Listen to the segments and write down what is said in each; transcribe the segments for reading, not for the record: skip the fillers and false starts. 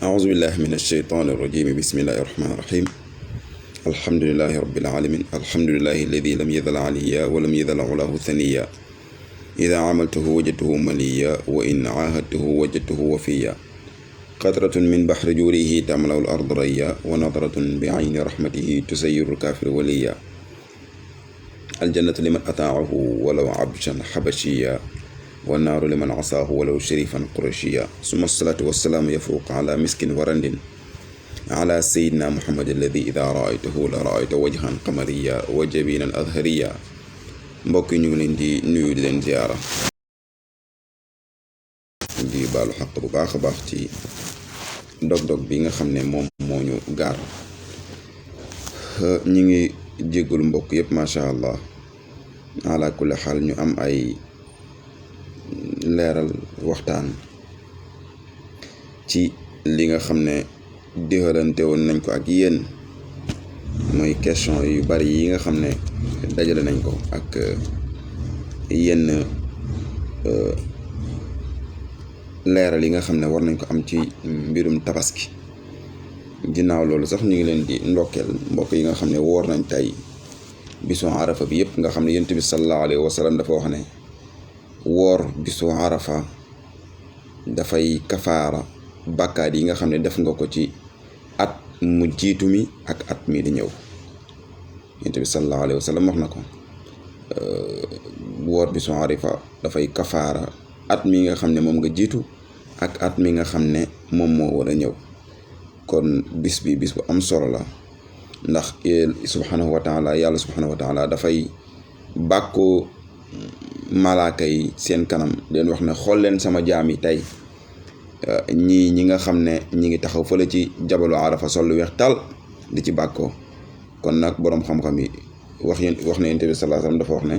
أعوذ بالله من الشيطان الرجيم بسم الله الرحمن الرحيم الحمد لله رب العالمين الحمد لله الذي لم يزل عليا ولم يزل علاه ثنيا إذا عملته وجدته مليا وإن عاهدته وجدته وفيا قطرة من بحر جوره تملأ الأرض ريا ونظرة بعين رحمته تسير الكافر وليا الجنة لمن أطاعه ولو عبشا حبشيا والنار لمن عصاه ولو شريفا قرشيا ثم الصلاة والسلام يفوق على مسك ورند على سيدنا محمد الذي إذا رأيته لرأيت وجها قمريا وجبينا أظهريا mbokk yi ñu ngi leen di nuyu di leen ziyaara di baalu xaq bu baax a baax ci dog-dog bi nga xam ne moom moo ñu gaar ñi ngi jéggul mbokk yëpp macha allah ala kulli xaal ñu am ay leeral waxtaan ci li nga xam ne déxalante woon nañ ko ak yéen mooy question yu bari yi nga xam ne dajale nañ ko ak yenn leeral yi nga xam ne war nañ ko am ci mbirum tabaski. ginnaaw loolu sax ñu ngi leen di ndokkeel mbokk yi nga xam ne woor nañ tey bisu arafa bi yëpp nga xam ne yonent bi sallallahu alayhi wa sallam dafa wax ne woor bisu arafa dafay kafaara bàkkaat yi nga xam ne def nga ko ci at mu jiitu mi ak at mi di ñëw. yonent bi sallallahu alayhi wa sallam wax na ko woor bisu arafa dafay kafaara at mi nga xam ne moom nga jiitu ak at mi nga xam ne moom moo war a ñëw. kon bis bi bis bu am solo la ndax subhanahu wa taala yàlla subhanahu wa taala dafay bàkkoo malaaka yi seen kanam leen wax ne xool leen sama jaam yi tey ñi nga xam ne ñi ngi taxaw fële ci jabalu arafa sol lu weex tal di ci bàkkoo. kon nag boroom xam-xam yi wax na yonent bi sallallahu alayhi wasallam dafa wax ne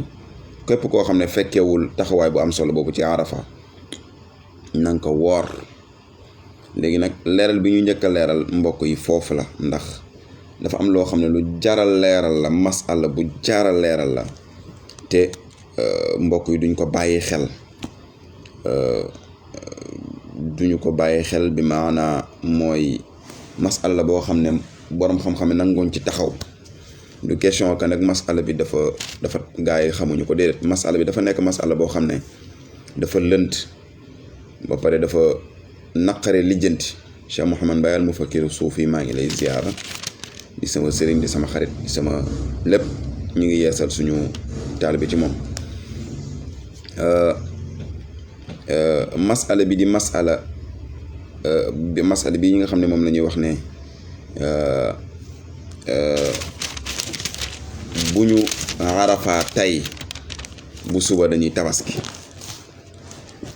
képp koo xam ne fekkewul taxawaay bu am solo boobu ci arafa nanga ko woor. léegi nag leeral bi ñu njëkk a leeral mbokk yi foofu la ndax dafa am loo xam ne lu jaral leeral la masala bu jaral leeral la te mbokk yi duñ ko bàyyi xel bi maanaa mooy masala la boo xam ne boroom xam-xam ne nangoon ci taxaw. du question que nag masala bi dafa gaa yi xamuñu ko déedéet masala bi dafa nekk masala boo xam ne dafa lënt ba pare dafa naqare lijjanti. Cheikh Mouhamad Mbaye al Mufakkir Suufi maa ngi lay ziyaara di sama sëriñ di sama xarit di sama lépp ñu ngi yeesal suñu taalibe ci moom. masala bi di masala bi ñi nga xam ne moom la ñuy wax ne bu ñu arafaa tey bu suba dañuy tabaski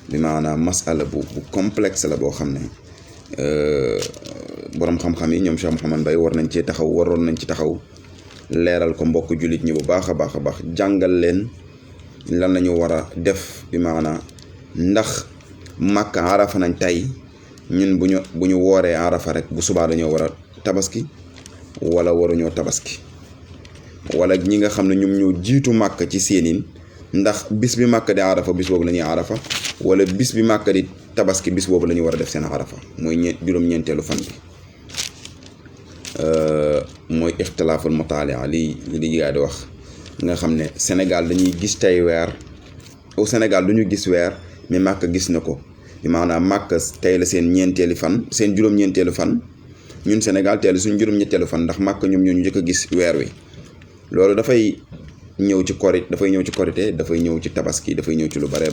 bi maanaam masala bu complexe la boo xam ne boroom xam-xam yi ñoom Cheikh Mouhamad Mbaye waroon nañ ci taxaw leeral ko mbokk jullit ñi bu baax a baax jàngal leen lan lañu war a def bi maanaam ndax Makka arafa nañ tey ñun bu ñu wooree arafa rek bu subaa dañoo war a tabaski wala waruñoo tabaski wala ñi nga xam ne ñoom ñoo jiitu Makka ci seeniin ndax bis bi Makka di arafa bis boobu la ñuy arafa wala bis bi Makka di tabaski bis boobu la ñu war a def seen arafa mooy juróom-ñeenteelu fan bi mooy ixtilaaful mutaalia li gaa di wax nga xam ne Sénégal dañuy gis tey weer au Sénégal du ñu gis weer mais Makka gis na ko maanaam Makka tey la seen ñeenteeli fan seen juróom-ñeenteelu fan ñun Sénégal tey la suñ juróom-ñetteelu fan ndax Makka ñoom ñoo ñu njëkk a gis weer wi. loolu dafay ñëw ci korité dafay ñëw ci tabaski dafay ñëw ci lu bare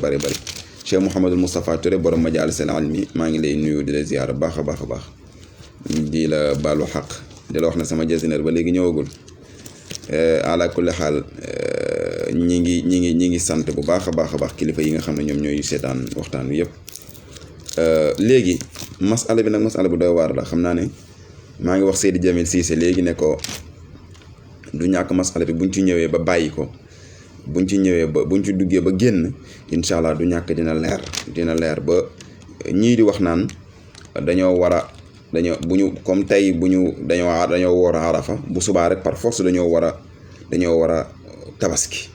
Cheikh Mouhamadul Moustapha Touré borom majaalis al ilmi maa ngi lay nuyu di la ziyaara baax a baax di la baalu xaq di la wax na sama jasineer ba léegi ñëwagul. ala kulli xaal ñi ngi sant bu baax a baax kilifa yi nga xam ne ñoom ñooy seetaan waxtaan wi yëpp. léegi masala bi nag masala bu doy waar la xam naa ne maa ngi wax Seydi Jamil Cissé léegi ne ko du ñàkk masala bi buñ ci ñëwee ba bàyyi ko buñ ci duggee ba génn incha allah du ñàkk dina leer ba ñii di wax naan dañoo comme tey dañoo woor a arafa bu subaa rek par force dañoo war a tabaski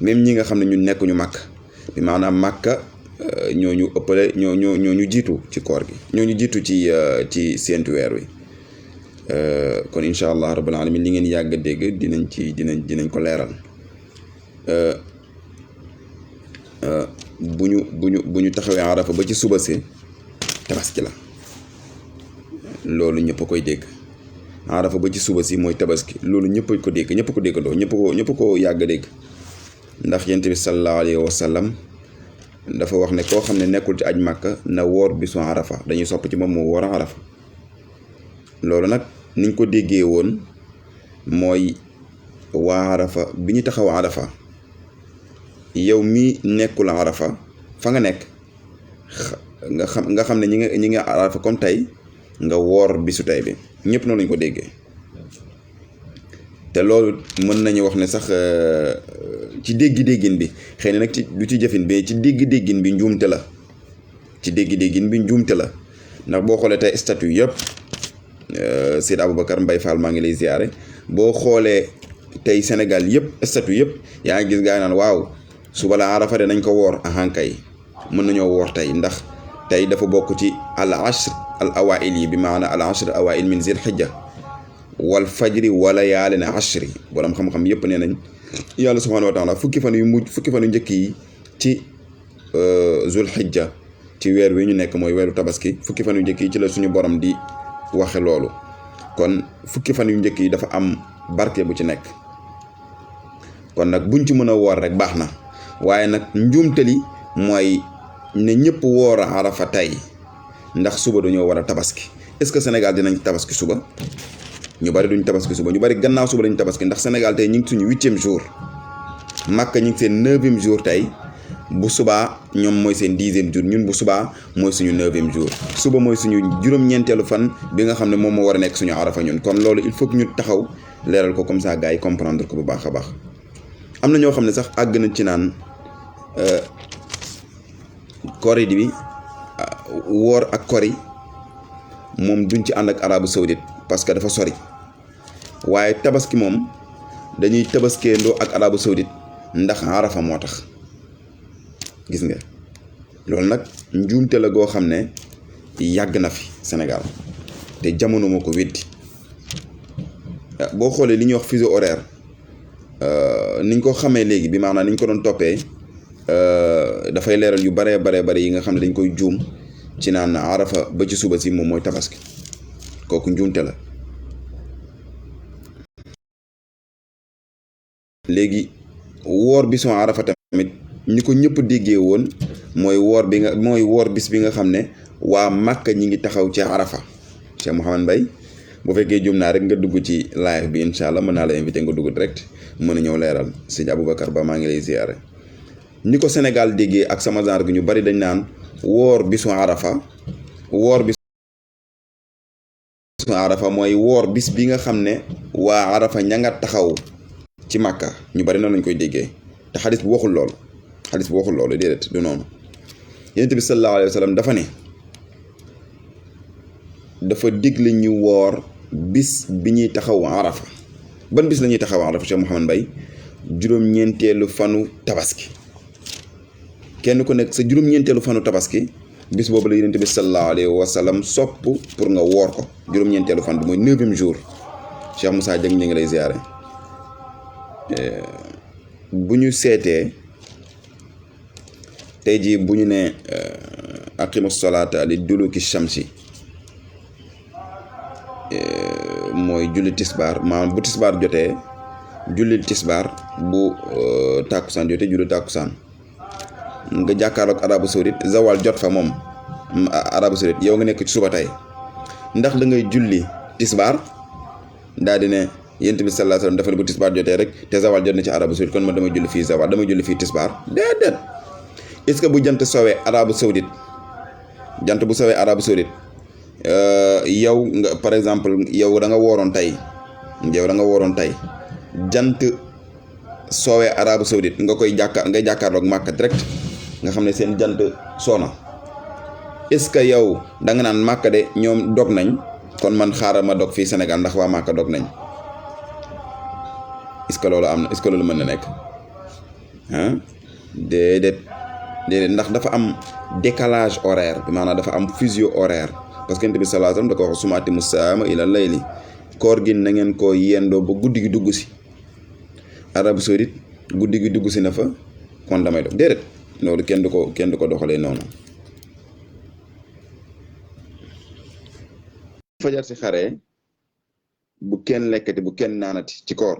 même ñi nga xam ne ñun nekkuñu Makka bi maanaam Makka ñooñu ëppale ñooñu jiitu ci koor gi ñooñu jiitu ci séentu weer wi kon incha allah rabbil alamin li ngeen yàgg a dégg dinañ ko leeral bu ñu taxawee arafa ba ci suba si tabaski la loolu ñëpp a koy dégg arafa ba ci suba si mooy tabaski loolu ñëpp a ko dégg ñëpp a ko déggandoo ñëpp ko yàgg a dégg ndax yonent bi sallallahu alayhi wa sallam dafa wax ne koo xam ne nekkul ci aj màkka na woor bisu arafa dañuy sopp ci moom mu woor arafa loolu nag niñ ko déggee woon mooy waa arafa bi ñu taxaw arafa yow mi nekkul arafa fa nga nekk nga xam ne ñi nga arafa comme tey nga woor bisu tey bi ñëpp noonu lañ ko déggee te loolu mën nañu wax ne sax ci déggi-déggin bi xëy na nag du ci jëfin bi ci déggi-déggin bi njuumte la ndax boo xoolee tey statut yëpp Seydi Aboubacar Mbaye Fall maa ngi lay ziyaare boo xoolee tey Sénégal yëpp statut yëpp yaa ngi gis gaa yi naan waaw suba la arafa de nañ ko woor ahankay mën nañoo woor tey ndax tey dafa bokk ci al ashr al awail yi bi maana al ashr al awail min zil hijja wal fajri wala yaalin ashri borom xam-xam yëpp nee nañ yàlla subhanahu wa taala fukki fan yu njëkk yi ci zul hijja ci weer wi ñu nekk mooy weeru tabaski fukki fan yu njëkk yi ci la suñu borom di waxe loolu kon fukki fan yu njëkk yi dafa am barke bu ci nekk kon nag buñ ci mën a woor rek baax na waaye nag njuumtali mooy ne ñëpp woor a arafa tey ndax suba dañoo war a tabaski est-ce que Sénégal dinañ tabaski suba ñu bari duñ tabaski suba ñu bari gannaaw suba lañu tabaski ndax Sénégal tey ñu ngi suñu 8e jour Makka ñu ngi seen 9e jour tey bu subaa ñoom mooy seen 10e jour ñun bu subaa mooy suñu 9e jour suba mooy suñu juróom-ñeenteelu fan bi nga xam ne moom moo war a nekk suñu arafa ñun kon loolu il faut que ñu taxaw leeral ko comme ça gars yi comprendre ko bu baax a baax am na ñoo xam ne sax àgg na ci naan kori bi woor ak kori moom duñ ci ànd ak Arabie Saoudite parce que dafa sori waaye tabaski moom dañuy tabaskeendoo ak Arabie Saoudite ndax arafa moo tax gis nga loolu nag njuumte la goo xam ne yàgg na fi Sénégal te jamono moo ko weddi boo xoolee li ñuy wax fuseau horaire niñ ko xamee léegi bi maanaam niñ ko doon toppee dafay leeral yu bare yi nga xam ne dañ koy juum ci naan arafa ba ci suba si moom mooy tabaski kooku njuumte la léegi woor bisu arafa tamit ñi ko ñëpp déggee woon mooy woor bis bi nga xam ne waa Màkka ñi ngi taxaw ci arafa Cheikh Mouhamed Mbaye bu fekkee juum naa rek nga dugg ci live bi incha allah mën naa la invité nga dugg direct mën a ñëw leeral sëñ Aboubacar Ba maa ngi lay ziyaare ni ko Sénégal déggee ak sama genre gi ñu bari dañ naan woor bisu arafa mooy woor bis bi nga xam ne waa arafa ña nga taxaw ci Màkka ñu bari noonu lañ koy déggee te xadis bu waxul loolu déedéet du noonu Yonent bi sallallahu alayhi wa sallam dafa digle ñu woor bis bi ñuy taxaw arafa ban bis la ñuy taxaw arafa Cheikh Mouhamed Mbaye juróom-ñeenteelu fanu tabaski kenn ku nekk sa juróom-ñeenteelu fanu tabaski bis boobu la Yonent bi sallallahu alayhi wa sallam sopp pour nga woor ko juróom-ñeenteelu fan bi mooy 9e jour Cheikh Moussa Dieng ñu ngi lay ziyaare bu ñu seetee tey jii bu ñu ne aqimu salaata li duluki shamsi mooy julli tisbaar maanaam bu tisbaar jotee julli tisbaar bu tàkkusaan jotee julli tàkkusaan nga jàkkaarloog Arabie Saoudite zawal jot fa moom Arabie Saoudite yow nga nekk ci suba tey ndax da ngay julli tisbaar daal di ne Yonent bi sallallahu alayhi wasallam dafa ne bu tisbaar jotee rek te zawal jot na ci Arabie Saoudite kon man damay julli fii zawal damay julli fii tisbaar déedéet est-ce que bu jant sowee Arabie Saoudite jant bu sowee Arabie Saoudite yow nga par exemple yow da nga wooroon tey jant soowee Arabie Saoudite ngay jàkkaarloog Màkka direct nga xam ne seen jant soona est-ce que yow da nga naan Màkka de ñoom dog nañ kon man xaaral ma dog fii Sénégal ndax waa Màkka dog nañ est-ce que loolu am na est-ce que loolu mën na nekk déedéet déedéet ndax dafa am décalage horaire bi maanaam dafa am fusion horaire parce que Yonent bi sallallahu alayhi wasallam da ko wax sumaati musaama ila layli koor gi na ngeen ko yendoo ba guddi gi dugg si. Arabie Saoudite guddi gi dugg si na fa kon damay dox déedéet loolu kenn du ko doxalee noonu. fajar si xare bu kenn lekkati bu kenn naanati ci koor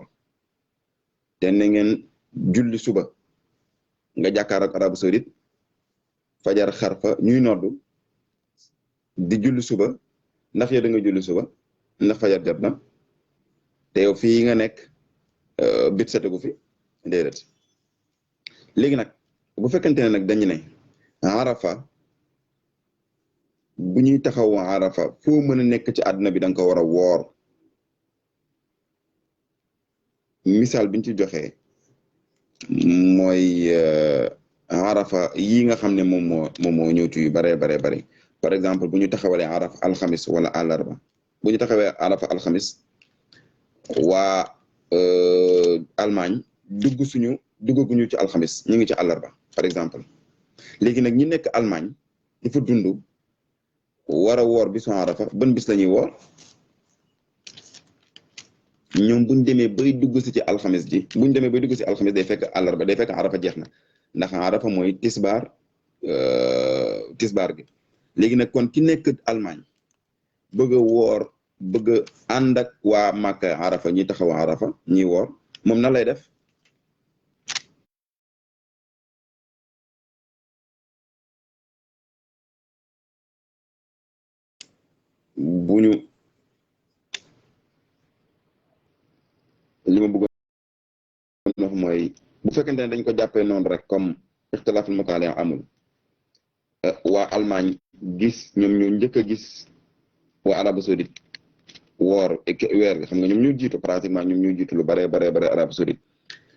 te na ngeen julli suba nga jàkkaar ak Arabie Saoudite fajar xar fa ñuy noddu di julli suba ndax yow da nga julli suba ndax fajar jot na te yow fii nga nekk bit setegu fi déedéet. léegi nag bu fekkente ne nag dañu ne Arafa bu ñuy taxaw Arafa foo mën a nekk ci àdduna bi da nga ko war a woor misaal biñ ci joxe mooy Arafa yi nga xam ne moom moo ñëw ci yu baree bare par exemple bu ñu taxawalee Arafa alxamis wala àllarba bu ñu taxawee Arafa alxamis waa Allemagne duggaguñu ci alxamis ñu ngi ci àllarba par exemple. léegi nag ñi nekk Allemagne di fa dund war a woor bisu Arafa ban bis la ñuy woor ñoom buñ demee bay dugg si ci alxamis ji buñ demee bay dugg si alxamis day fekk àllarba day fekk Arafa jeex na ndax Arafa mooy tisbaar gi. léegi nag kon ki nekk Allemagne bëgg a woor bëgg a ànd ak waa Màkka Arafa ñi taxaw Arafa ñi woor moom na lay def bu ñu li ma bëggoon wax mooy bu fekkente ne dañ ko jàppee noonu rek comme ixtilaaful mutaali amul waa Allemagne gis ñoom ñoo njëkk a gis waa Arabie Saoudite woor weer bi xam nga ñoom ñoo jiitu pratiquement ñoom ñoo jiitu lu bare Arabie Saoudite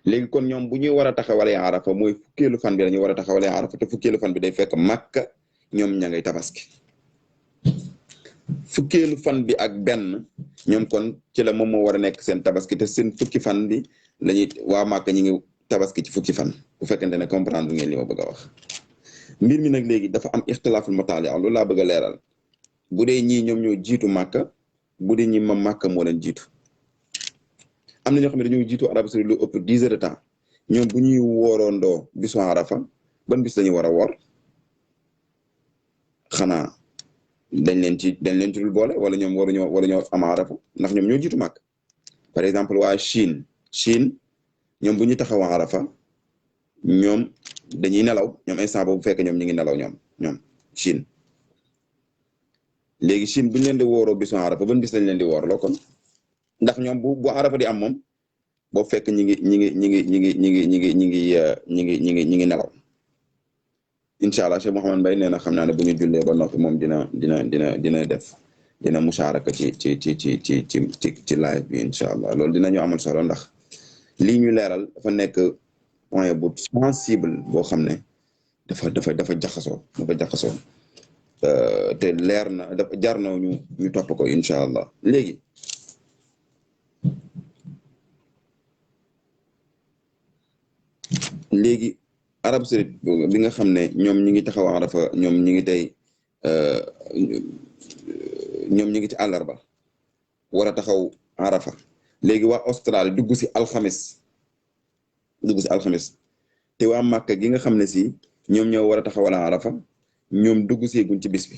léegi kon ñoom bu ñuy war a taxawalee Arafa mooy fukkeelu fan bi dañuy war a taxawalee Arafa te fukkeelu fan bi day fekk Makka ñoom ña ngay tabaski fukkeelu fan bi ak benn ñoom kon ci la moom moo war a nekk seen tabaski te seen fukki fan bi lañuy waa Makka ñi ngi tabaski ci fukki fan bu fekkente ne comprendre ngeen li ma bëgg a wax. mbir mi nag léegi dafa am ixtilaaful mataali loolu laa bëgg a leeral bu dee ñii ñoom ñoo jiitu Makka bu dee ñi ma Makka moo leen jiitu am na ñoo xam ne dañoo jiitu Arabie Saoudite lu ëpp 10 heures de temps ñoom bu ñuy wooroondoo bisu Arafa ban bis lañu war a woor xanaa dañ leen ci dul boole wala ñoom waruñoo am Arafa ndax ñoom ñoo jiitu Makka par exemple waa Chine ñoom bu ñu taxaw Arafa ñoom dañuy nelaw ñoom instant boobu fekk ñoom ñu ngi nelaw ñoom Chine léegi Chine bu ñu leen di wooroo bisu Arafa ban bis lañ leen di woorloo kon ndax ñoom bu Arafa di am moom boobu fekk ñi ngi nelaw incha allah Cheikh Mouhamed Mbaye nee na xam naa ne bu ñu jullee ba noppi moom dina musharaka ci live bi incha allah loolu dinañu amal solo ndax lii ñu leeral dafa nekk point bu sensible boo xam ne dafa jaxasoo te leer na dafa jar na ñu topp ko incha allah léegi Arabie Saoudite bi nga xam ne ñoom ñi ngi taxaw Arafa ñoom ñi ngi tey ñoom ñi ngi ci àllarba war a taxaw Arafa léegi waa Australie dugg si alxamis te waa Màkka gi nga xam ne si ñoom ñoo war a taxawal Arafa ñoom dugg see guñ ci bis bi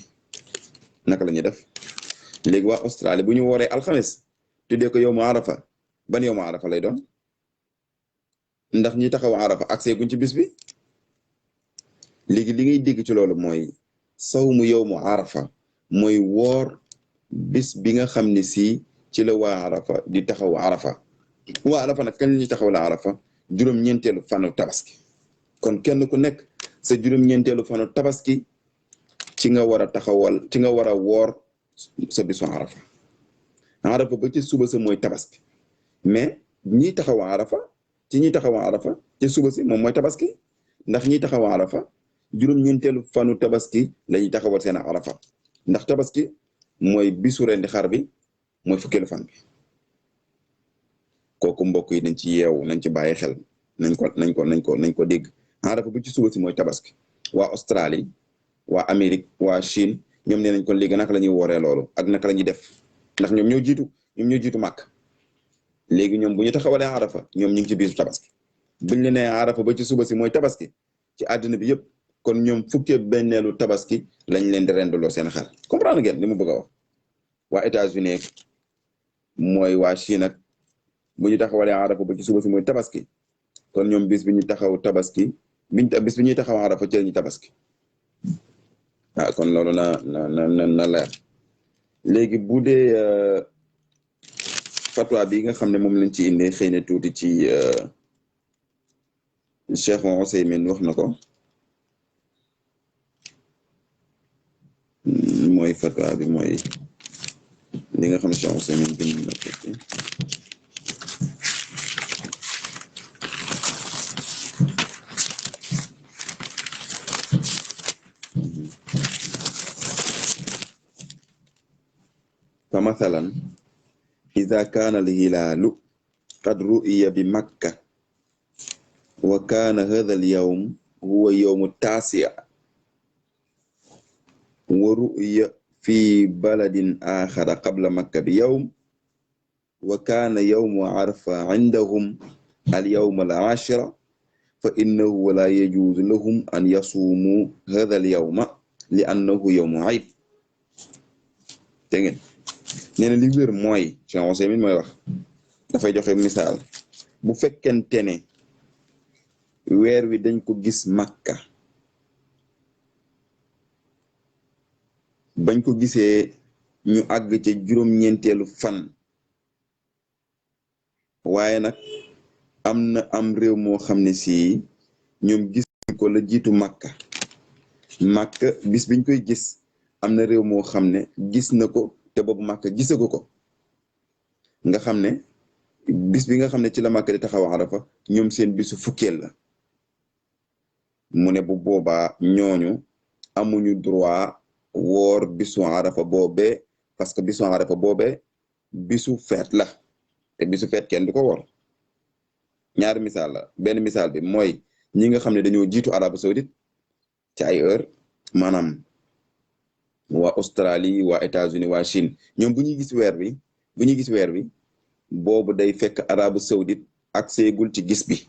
naka la ñuy def léegi waa Australie bu ñu wooree alxamis tuddee ko yowmu Arafa ban yowmu Arafa lay doon ndax ñi taxaw Arafa accès guñ ci bis bi léegi li ngay dégg ci loolu mooy sawmu yowmu Arafa mooy woor bis bi nga xam ne si ci la waa Arafa di taxaw Arafa waa Arafa nag kañ la ñuy taxaw la Arafa juróom-ñeenteelu fanu tabaski kon kenn ku nekk sa juróom-ñeenteelu fanu tabaski ci nga war a woor sa bisu Arafa ba ci suba sa mooy tabaski mais ñiy taxaw Arafa ci suba si moom mooy tabaski ndax ñiy taxaw Arafa juróom-ñeenteelu fanu tabaski la ñuy taxawal seen Arafa ndax tabaski mooy bisu rendi xar bi mooy fukkeelu fan bi kooku mbokk yi nañ ci yeewu nañ ci bàyyi xel nañ ko dégg Arafa bu ci suba si mooy tabaski waa Australie waa Amérique waa Chine ñoom nee nañ kon léegi naka la ñuy wooree loolu ak naka la ñuy def ndax ñoom ñoo jiitu màkk léegi ñoom bu ñu taxawalee arafa ñoom ñu ngi ci bisu tabaski buñ la nee arafa ba ci suba si mooy tabaski ci àddina bi yëpp kon ñoom fukkee benneelu tabaski lañ leen di rendaloo seen xel comprendre ngeen li mu bëgg a wax waa États-Unis mooy waa Chine ak bu ñu taxawalee arafa ba ci suba si mooy tabaski kon ñoom bis bi ñu taxaw tabaski bis bi ñuy taxaw arafa ci la ñu tabaski waaw kon loolu na leer léegi bu dee fatwa bi nga xam ne moom lañ ci indee xëy na tuuti ci Cheikh Ousaymin wax na ko mooy fatwa bi mooy li nga xam ne Cheikh Ousaymin bind na ko ci فمثلا إذا كان الهلال قد رؤي بمكة وكان هذا اليوم هو يوم التاسع ورؤي في بلد آخر قبل مكة بيوم وكان يوم عرفة عندهم اليوم العاشر فإنه لا يجوز لهم أن يصوموا هذا اليوم لأنه يوم عيد تنين nee na li wér mooy Cheikh Ousaymin mooy wax dafay joxe misaal bu fekkente ne weer wi dañ ko gis Makka bañ ko gisee ñu àgg ca juróom-ñeenteelu fan waaye nag am réew moo xam ne si ñoom gis ko la jiitu Makka bis biñ koy gis am na réew moo xam ne gis na ko te boobu Makka gisagu ko nga xam ne bis bi nga xam ne ci la Makka di taxaw Arafa ñoom seen bisu fukkeel la mu ne bu boobaa ñooñu amuñu droit woor bisu Arafa boobee parce que bisu Arafa boobee bisu feet la te bisu feet kenn du ko woor ñaari misaal la benn misaal bi mooy ñi nga xam ne dañoo jiitu Arabie Saoudite ci ay heure maanaam waa Australie waa États-Unis waa Chine ñoom bu ñuy gis weer bi boobu day fekk Arabie Saoudite ak seegul ci gis bi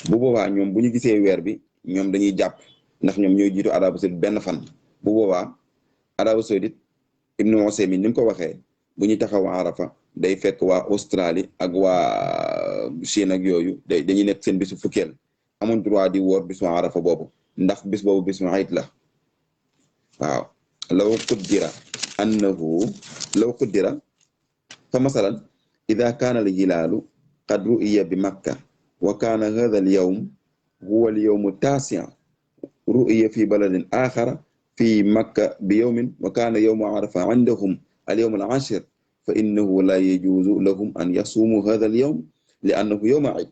bu boobaa ñoom bu ñu gisee weer bi ñoom dañuy jàpp ndax ñoom ñooy jiitu Arabie Saoudite benn fan bu boobaa Arabie Saoudite Ibnu Usaymin ni mu ko waxee bu ñu taxaw Arafa day fekk waa Australie ak waa Chine ak yooyu dañuy nekk seen bisu fukkeel amoon droit di woor bisu Arafa boobu ndax bis boobu bisu ayit la waaw law qaddara fa masalan ida kaana al hilaalu qad ru'iya bi makka wa kaana hadha al yawm huwa al yawm at-tasi' ru'iya fi baladin akhar fi makka bi yawmin wa kaana yawmu arafa 'indahum al yawm al 'ashir fa innahu la yajuzu lahum an yasumu hadha al yawm li annahu yawm 'id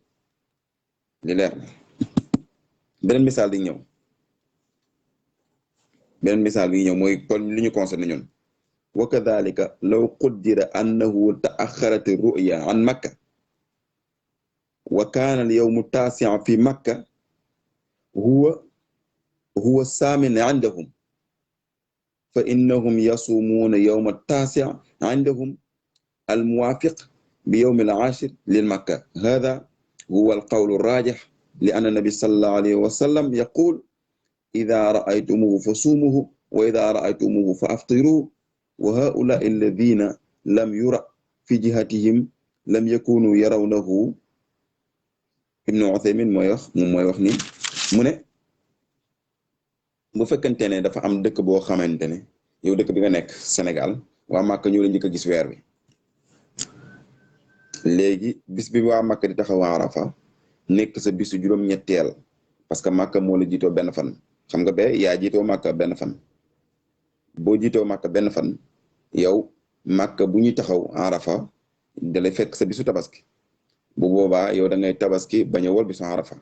li leer beneen misaal di ñëw mooy kon li ñu concerné ñun wa kadhalika law quddira annahu ta'akhkharat ar-ru'ya an makka wa kana al-yawm at-tasi' fi makka huwa as-samin 'indahum fa innahum yasumuna yawm at-tasi' 'indahum al-muwafiq bi yawm al-'ashir lil makka hadha huwa al-qawl ar-rajih لأن النبي صلى الله عليه وسلم يقول إذا رأيتموه فصوموه وإذا رأيتموه فأفطروا وهؤلاء الذين لم يرى في جهتهم لم يكونوا يرونه Ibnu Uthaymin mooy wax ni mu ne bu fekkente ne dafa am dëkk boo xamante ne yow dëkk bi nga nekk Sénégal waa Màkka ñoo la njëkk a gis weer wi léegi bis bi waa Màkka di taxaw Arafa nekk sa bisu juróom-ñetteel parce que Màkka moo la jiitoo benn fan xam nga be yaa jiitoo Màkka benn fan boo jiitoo Màkka benn fan yow Màkka bu ñuy taxaw Arafa da lay fekk sa bisu tabaski bu boobaa yow da ngay tabaski bañ a wol bisu Arafa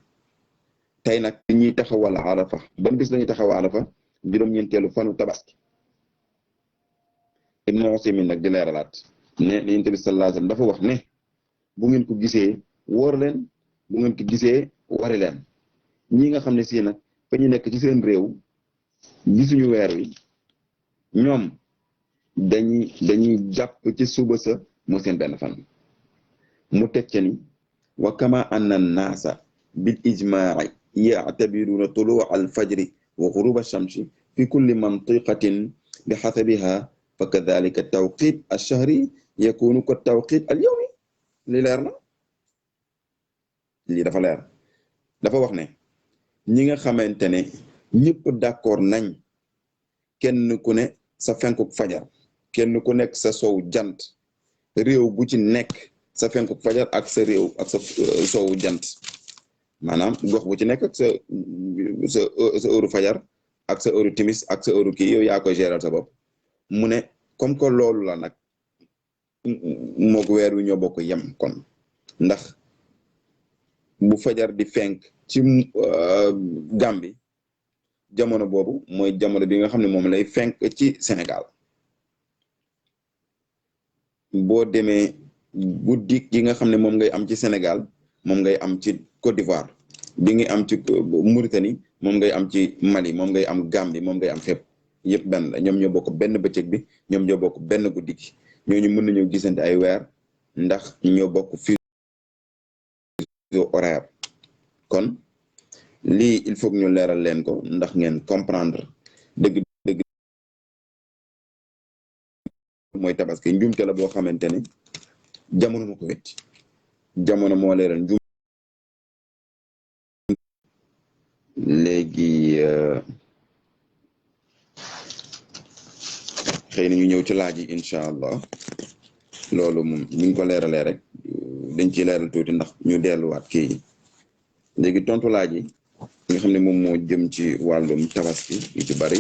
tey nag li ñuy taxawal Arafa ban bis lañuy taxaw Arafa juróom-ñeenteelu fanu tabaski Ibnu Usaymin nag di leeralaat ne Yonent bi sallallahu alayhi wasallam dafa wax ne bu ngeen ko gisee woor leen bu ngeen ko gisee wari leen ñi nga xam ne si nag fa ñu nekk ci seen réew gisuñu weer wi ñoom dañuy jàpp ci suba sa moo seen benn fan mu teg ca ni wa kama anna naasa bil ijmaai yactabiruna tuluu al fajri wa guruba shamsi fi kulli mantiqatin bi xasabiha fa kadalika tawqit alshahri yakunu ko tawqit al yawmi li leer na lii dafa leer dafa wax ne ñi nga xamante ne ñëpp d'accord nañ kenn ku ne sa fenkuk fajar kenn ku nekk sa sow jant réew bu ci nekk sa fenkuk fajar ak sa réew ak sa sowu jant maanaam gox bu ci nekk ak sa heure fajar ak sa heure timis ak sa heure kii yow yaa koy gérer sa bopp mu ne comme que loolu la nag moog weer wi ñoo bokk yem kon ndax bu fajar di fenk ci Gambie jamono boobu mooy jamono bi nga xam ne moom lay fenk ci Sénégal boo demee guddi gi nga xam ne moom ngay am ci Sénégal moom ngay am ci Côte d'Ivoire bi ngay am ci Mauritanie moom ngay am ci Mali moom ngay am Gambie moom ngay am fépp yëpp benn la ñoom ñoo bokk benn bëccëg bi ñoom ñoo bokk benn guddi gi ñooñu mën nañoo gisante ay weer ndax ñoo bokk fuseau horaire kon lii il faut que ñu leeral leen ko ndax ngeen comprendre dëgg dëgg mooy tabaski njuumte la boo xamante ne jamono moo ko wetti jamono moo leeral njuum léegi xëy na ñu ñëw ci laaj yi incha allah loolu moom ñu ngi ko leeralee rek dañ ciy leeral tuuti ndax ñu delluwaat kii léegi tontu laaj yi nga xam ne moom moo jëm ci wàllum tabaski yu ci bari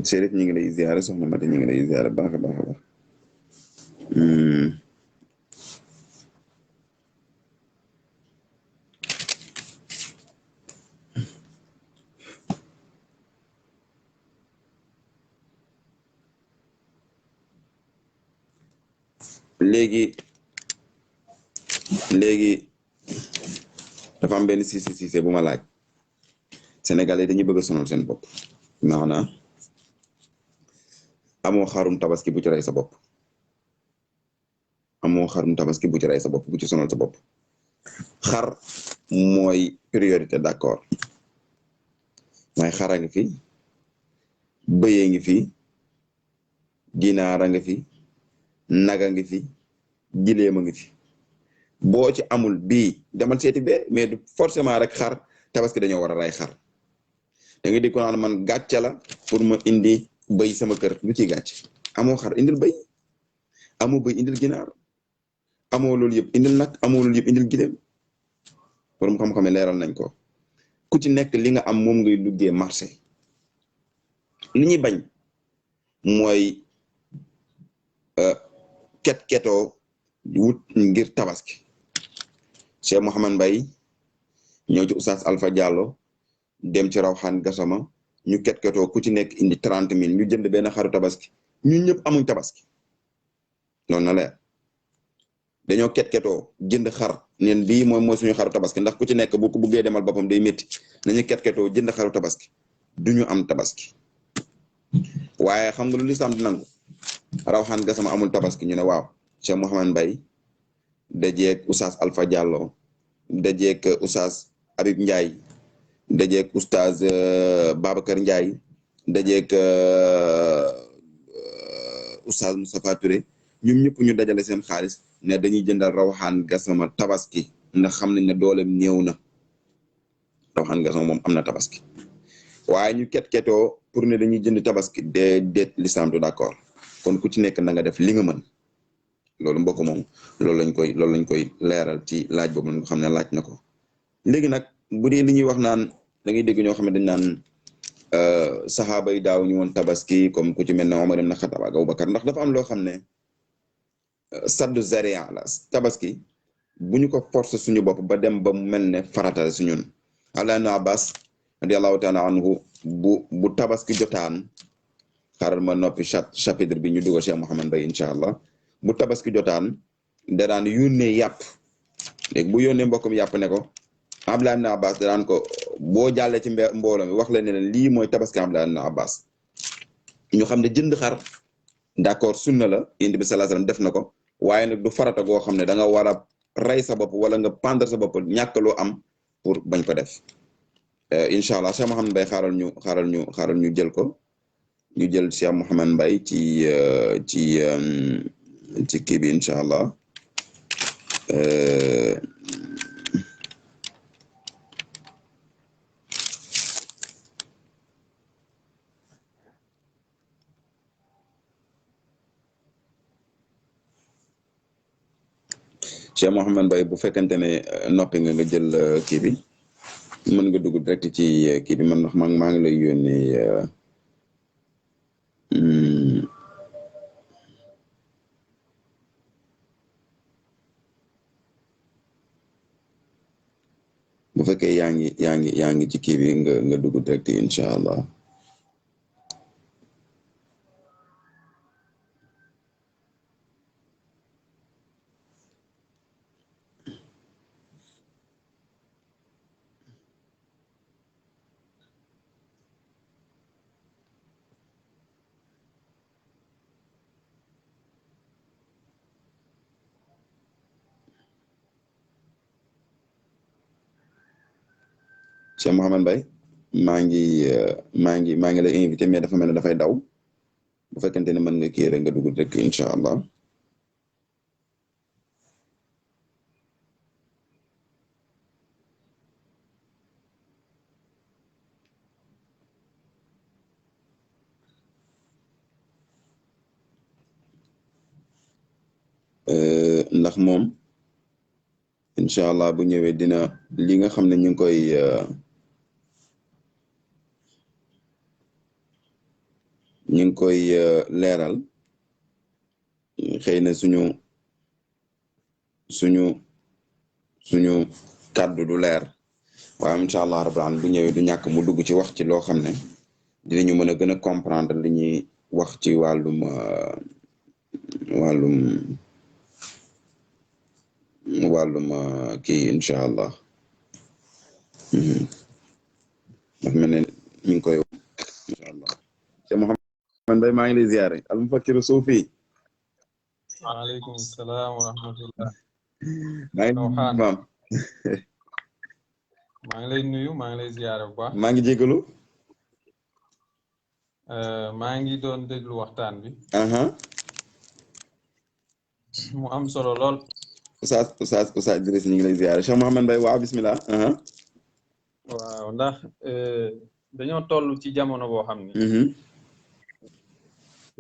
Chérif ñu ngi lay ziare soxna Mati ñu ngi lay ziare baax a baax a baax léegi dafa am benn siise bu ma laaj Sénégalais dañuy bëgg a sonal seen bopp maanaam amoo xarum tabaski bu ci rey sa bopp amoo xarum tabaski bu ci rey sa bopp bu ci sonal sa bopp xar mooy priorité d'accord mooy xara ngi fi bëyee ngi fi ginaara ngi fi naga ngi fi gileema ngi fi boo ci amul bii demal seeti bee mais du forcément rek xar tabaski dañoo war a rey xar da nga di ko naan man gàcce la pour ma indi bëy sama kër lu ciy gàcce amoo xar indil bëy amoo bëy indil ginaar amoo loolu yëpp indil nag amoo loolu yëpp indil gileem borom xam-xam leeral nañ ko ku ci nekk li nga am moom ngay duggee marché li ñuy bañ mooy ketoo wut ngir tabaski Cheikh Mouhamad Mbaye ñëw ci Oustaz Alpha Diallo dem ci Rawxaan Gassama ñu ketoo ku ci nekk indi 30 000 ñu jënd benn xaru tabaski ñun ñëpp amuñ tabaski noonu na leer dañoo ketoo jënd xar neen bii mooy suñu xaru tabaski ndax ku ci nekk bu ko buggee demal boppam day métti nañu ketoo jënd xaru tabaski duñu am tabaski waaye xam nga lu lislaam di nangu Rawxaan Gassama amul tabaski ñu ne waaw Cheikh Mouhamad Mbaye dajeeg Oustaz Alpha Diallo dajeeg Oustaz Habib Ndiaye dajeeg Oustaz Babacar Ndiaye dajeeg Oustaz Moustapha Touré ñoom ñëpp ñu dajale seen xaalis ne dañuy jëndal Rawxaan Gassama tabaski ndax xam nañ ne dooleem néew na Rawxaan Gassama moom am na tabaski waaye ñu ketoo pour ne dañuy jënd tabaski déet l'islam du d'accord kon ku ci nekk na nga def li nga mën loolu mbokk moom loolu lañ koy leeral ci laaj boobu nga xam ne laaj na ko léegi nag bu dee li ñuy wax naan da ngay dégg ñoo xam ne dañ naan saxaaba yi daaw ñu woon tabaski comme ku ci mel ne Omar ibn Khattab ak Abubakar ndax dafa am loo xam ne saddu zaria la tabaski bu ñu ko force suñu bopp ba dem ba mu mel ne farata su ñun Abdullah ibn Abbas radiyallahu taala anhu bu tabaski jotaan xaaral ma noppi chapitre bi ñu dugal Cheikh Mouhamed Mbaye incha allah bu tabaski jotaan da daan yónnee yàpp léegi bu yónnee mbokkum yàpp ne ko Abdullah ibn Abbas da daan ko boo jàllee ci mbooloo mi wax leen ne leen lii mooy tabaski Abdullah ibn Abbas ñu xam ne jënd xar d'accord sunna la indi bi sallallahu alayhi wasallam def na ko waaye nag du farata goo xam ne da nga war a rey sa bopp wala nga pendre sa bopp ñàkk loo am pour bañ ko def incha allah Cheikh Mouhamed Mbaye xaaral ñu jël ko ñu jël Cheikh Mouhamed Mbaye ci kii bi incha allah Cheikh Mouhamed Mbaye bu fekkente ne noppi nga jël kii bi mën nga dugg direct ci kii bi man ndax maa ngi lay yónnee bu fekkee yaa ngi ci kii bi nga dugg direct incha allah Cheikh Mouhamed Mbaye maa ngi lay invité mais dafa mel ne dafay daw bu fekkente ne mën nga kii rek nga dugg rek incha allah ndax moom incha allah bu ñëwee dina li nga xam ne ñu ngi koy leeral xëy na suñu kàddu du leer waaye incha allah rabbil alamin bu ñëwee du ñàkk mu dugg ci wax ci loo xam ne dinañu mën a gën a comprendre li ñuy wax ci wàllum kii incha allah dafa mel ne ñu ngi koy incha allah Cheikh Mouhamed Mbaye maa ngi lay ziare al mufakkiru suufi waaleykum salaam wa rahmatullah maa ngi lay nuyu maa ngi lay ziare bu baax maa ngi jégalu maa ngi doon déglu waxtaan bi mu am solo lool Oustaz Idriss ñu ngi lay ziare Cheikh Mouhamed Mbaye waaw bismillah waaw ndax dañoo toll ci jamono boo xam ni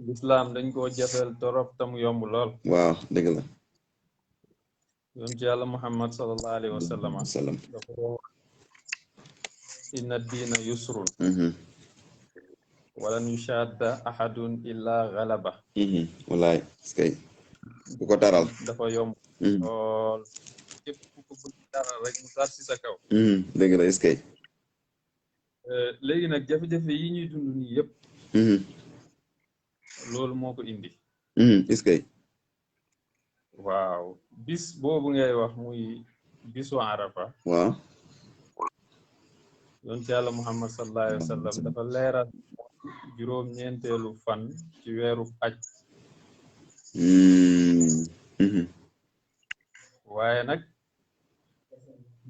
lislaam dañ koo jafeel torop tamu yomb lool waaw dëgg la yoon ci yàlla Muhammad sallallahu alayhi wa sallam dafa wax inna diina yusrun walan yushadda ahadun illa ghalaba wallaay skay bu ko taral dafa yomb lool képp ku ko bëgg taral rek mu tar ci sa kaw dëgg la skay léegi nag jafe-jafe yi ñuy dund nii yëpp loolu moo ko indi iskay waaw bis boobu ngay wax muy bisu arafa waaw yoon ci yàlla Muhammad sallallahu alayhi wa sallam dafa leeral juróom-ñeenteelu fan ci weeru aj waaye nag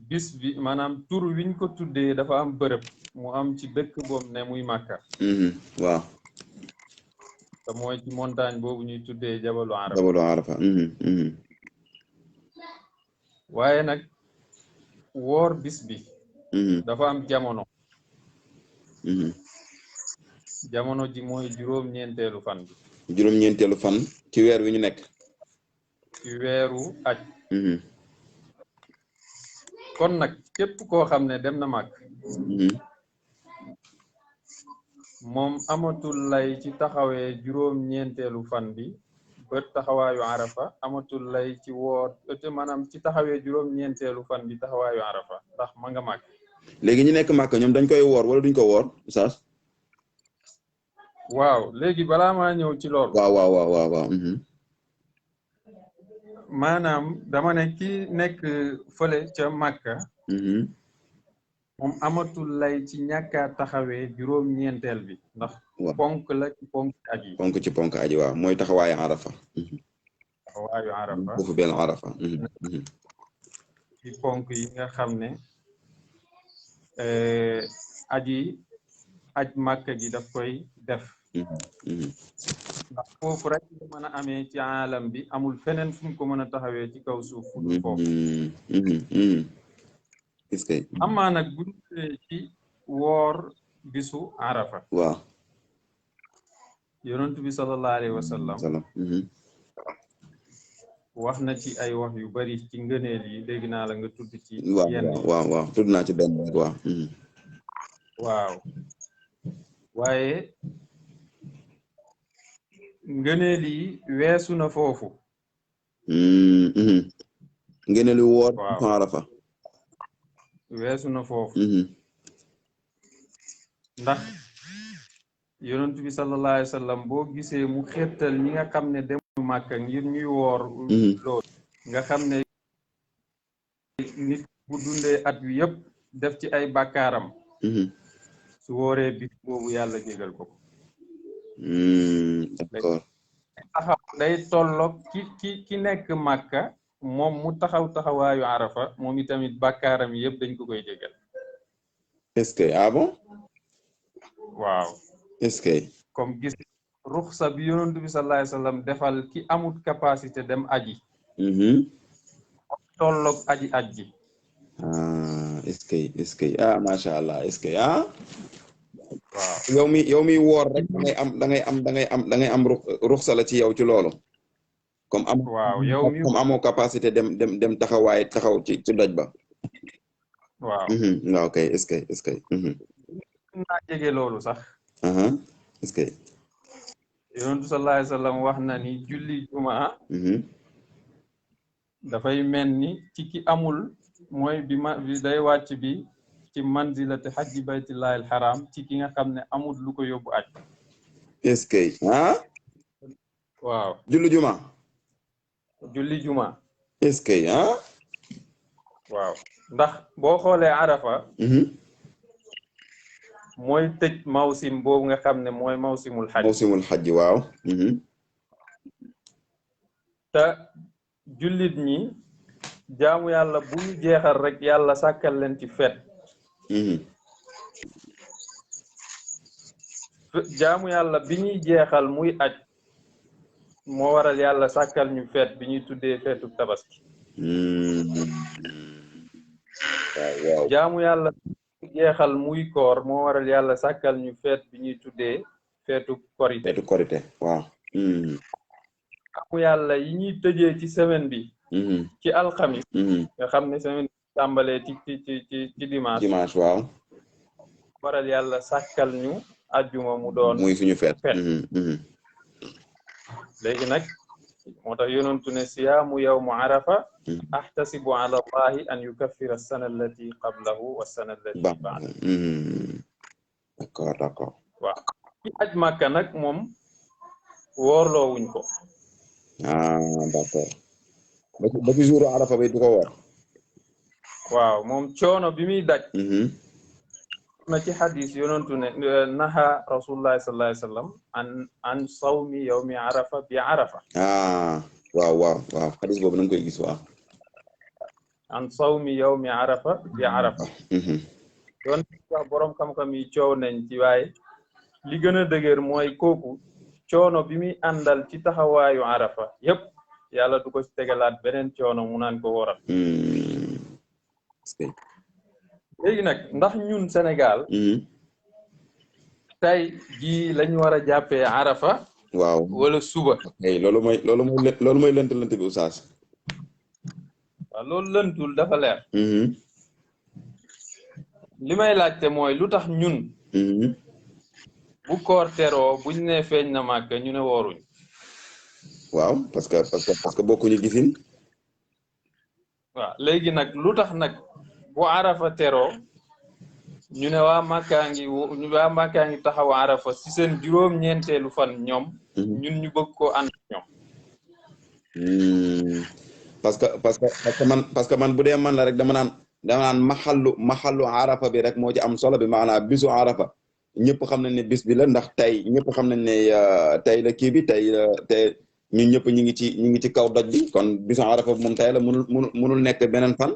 bis bi maanaam tur wiñ ko tuddee dafa am bërëb mu am ci dëkk boobu ne muy Màkka waaw te mooy ci montagne boobu ñuy tuddee jabalu arafa waaye nag woor bis bi dafa am jamono ji mooy juróom-ñeenteelu fan bi juróom-ñeenteelu fan ci weer wi ñu nekk ci weeru aj kon nag képp koo xam ne dem na màgg moom amatul lay ci taxawee juróom-ñeenteelu fan bi ba taxawaayu arafa amatul lay ci woor te maanaam ci taxawee juróom-ñeenteelu fan bi taxawaayu arafa ndax ma nga màgg léegi ñu nekk Màkka ñoom dañ koy woor wala duñ ko woor oustaz. waaw léegi balaa maa ñëw ci loolu. waaw. maanaam dama ne ki nekk fële ca Màkka. moom amatul lay ci ñàkk a taxawee juróom-ñeenteel bi ndax. ponk la ci ponk aji. ponk ci ponk aji waaw mooy taxawaayu Arafa. taxawaayu Arafa foofu benn Arafa. ci ponk yi nga xam ne aj Màkka gi daf koy def. ndax foofu rek nga mën a amee ci alam bi amul feneen fu mu ko mën a taxawee ci kaw suuf fu dul foofu. est-ce que. amaa nag bu ñu ci woor bisu Arafa. waaw. yonent bi sallallahu alayhi wa sallam. wax na ci ay wax yu bari ci ngëneel yi dégg naa la nga tudd ci. waaw tudd naa ci benn waaw. waaw waaye ngëneel yi weesu na foofu. ngëneel yi woor Arafa. weesu na foofu. ndax yonent bi sallallahu alayhi wa sallam boo gisee mu xettal ñi nga xam ne dem Màkka ngir ñuy woor loolu nga xam ne nit bu dundee at wi yëpp def ci ay bàkkaaram su wooree bis boobu yàlla jégal ko d'accord taxaw day tolloog ki nekk Màkka moom mu taxawaayu Arafa moom itamit bàkkaaram yëpp dañ ko koy jégal. est-ce que ah bon. waaw est-ce que. comme gis ruxsa bi yonent bi sallallahu alayhi wa sallam defal ki amut capacité dem aji. tolloog aji ji. est-ce que macha allah est-ce que waaw yow mi woor rek da ngay am ruxsa la ci yow ci loolu. comme amoo capacité dem taxaw ci doj ba. waaw waaw kay est-ce que. naa jege loolu sax. est-ce que. yonent sallallahu alayhi wa sallam wax na ni julli jumaa. dafay mel ni ci ki amul mooy bi day wàcc bi ci manzilati hajji baytillahi alxaram ci ki nga xam ne amul lu ko yóbbu aj. est-ce que waaw julli juma. est-ce que waaw ndax boo xoolee Arafa. mooy tëj mawsim boobu nga xam ne mooy mawsimul xaj. waaw. te jullit ñi jaamu yàlla bu ñu jeexal rek yàlla sàkkal leen ci feet. jaamu yàlla bi ñuy jeexal muy aj moo waral yàlla sàkkal ñu feet bi ñuy tuddee feetu tabaski. waaw jaamu yàlla jeexal muy koor moo waral yàlla sàkkal ñu feet bi ñuy tuddee feetu korite. waaw. jaamu yàlla yi ñuy tëjee ci semaine bi. ci alxamis. nga xam ne semaine bi tàmbalee ci dimanche. waaw. waral yàlla sàkkal ñu ajjuma mu doon muy suñu feet. léegi nag moo tax yonentu ne siyaamu yawmu arafa ahtasibu ala allahi an yukaffira as-sana allati qablahu wa as-sana allati ba'dahu. d'accord. waaw ci aj Màkka nag moom woorloo wuñ ko. d'accord ba ci jour arafa bi du ko woor. waaw moom coono bi muy daj. na ci xadis yonentu ne naha rasulullahi sallallahu alayhi wa sallam an sawmi yawmi arafa bi arafa. waaw xadis boobu na nga koy gis waaw. an sawmi yawmi arafa bi arafa. doon wax borom xam-xam yi coow nañ ci waaye li gën a dëgër mooy kooku coono bi muy àndal ci taxawaayu arafa yépp yàlla du ko ci tegalaat beneen coono mu naan ko waral. léegi nag ndax ñun Sénégal. tey jii lañu war a jàppee arafa. waaw wala suba. loolu mooy lënt bi oustaz. waaw loolu lëntul dafa leer. li may laajte mooy lu tax ñun. bu koor teroo buñ ne feeñ na màgg ñu ne wooruñ. waaw parce que bokkuñu gisin. waaw léegi nag lu tax nag bu arafa teroo ñu ne waa Màkkaa ngi taxaw Arafa ci seen juróom-ñeenteelu fan ñoom ñun ñu bëgg koo ànd ñoom parce que man bu dee man la rek dama naan maxallu Arafa bi rek moo ci am solo bi maanaam bisu Arafa ñëpp xam nañ ne bis bi la ndax tey ñëpp xam nañ ne tey la kii bi tey ñun ñëpp ñu ngi ci kaw doj bi kon bisu Arafa bi moom tey la mënul nekk beneen fan.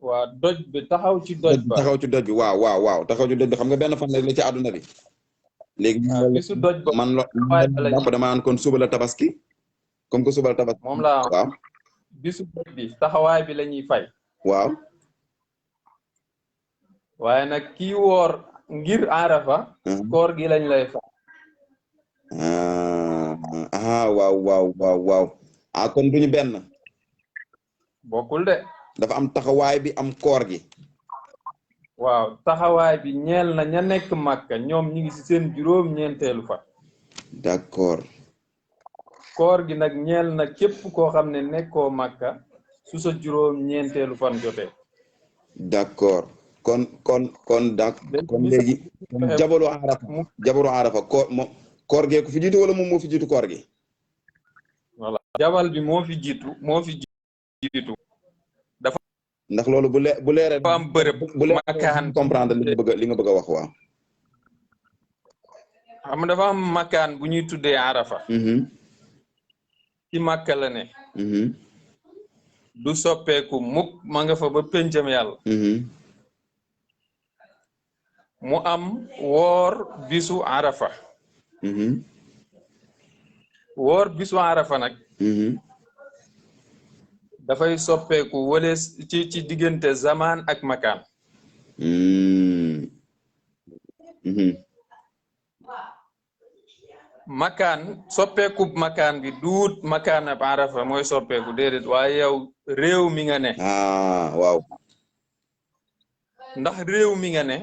waaw doj bi taxaw ci doj bi waaw taxaw ci doj bi xam nga benn fan la ci àdduna bi. léegi bisu doj ba man dama naan kon suba la tabaski comme que suba la tabaski. moom laa waaw bisu doj bi taxawaay bi la ñuy fay. waaw. waaye nag kii woor ngir Arafa. koor gi lañ lay fay. waaw. kon duñu benn. bokkul de. dafa am taxawaay bi am koor gi. waaw taxawaay bi ñeel na ña nekk Màkka ñoom ñi ngi ci seen juróom-ñeenteelu fan. d'accord. koor gi nag ñeel na képp koo xam ne nekkoo Màkka su sa juróom-ñeenteelu fan jotee. d'accord kon léegi jabalu Arafa koor gee ko fi jiitu wala moom moo fi jiitu koor gi. voilà jabal bi moo fi jiitu ndax loolu bu leeree dafa am bërëb makaan comprendre li nga bëgg a wax waaw. xam dafa am makaan bu ñuy tuddee Arafa. ci Màkka la ne. du soppeeku mukk ma nga fa ba pencam yàlla. mu am woor bisu Arafa. woor bisu Arafa nag. dafay soppeeku wala ci diggante zaman ak makaan. makaan soppeeku makaan bi duut makaan ab Arafa mooy soppeeku déedéet waaye yow réew mi nga ne. waaw. ndax réew mi nga ne.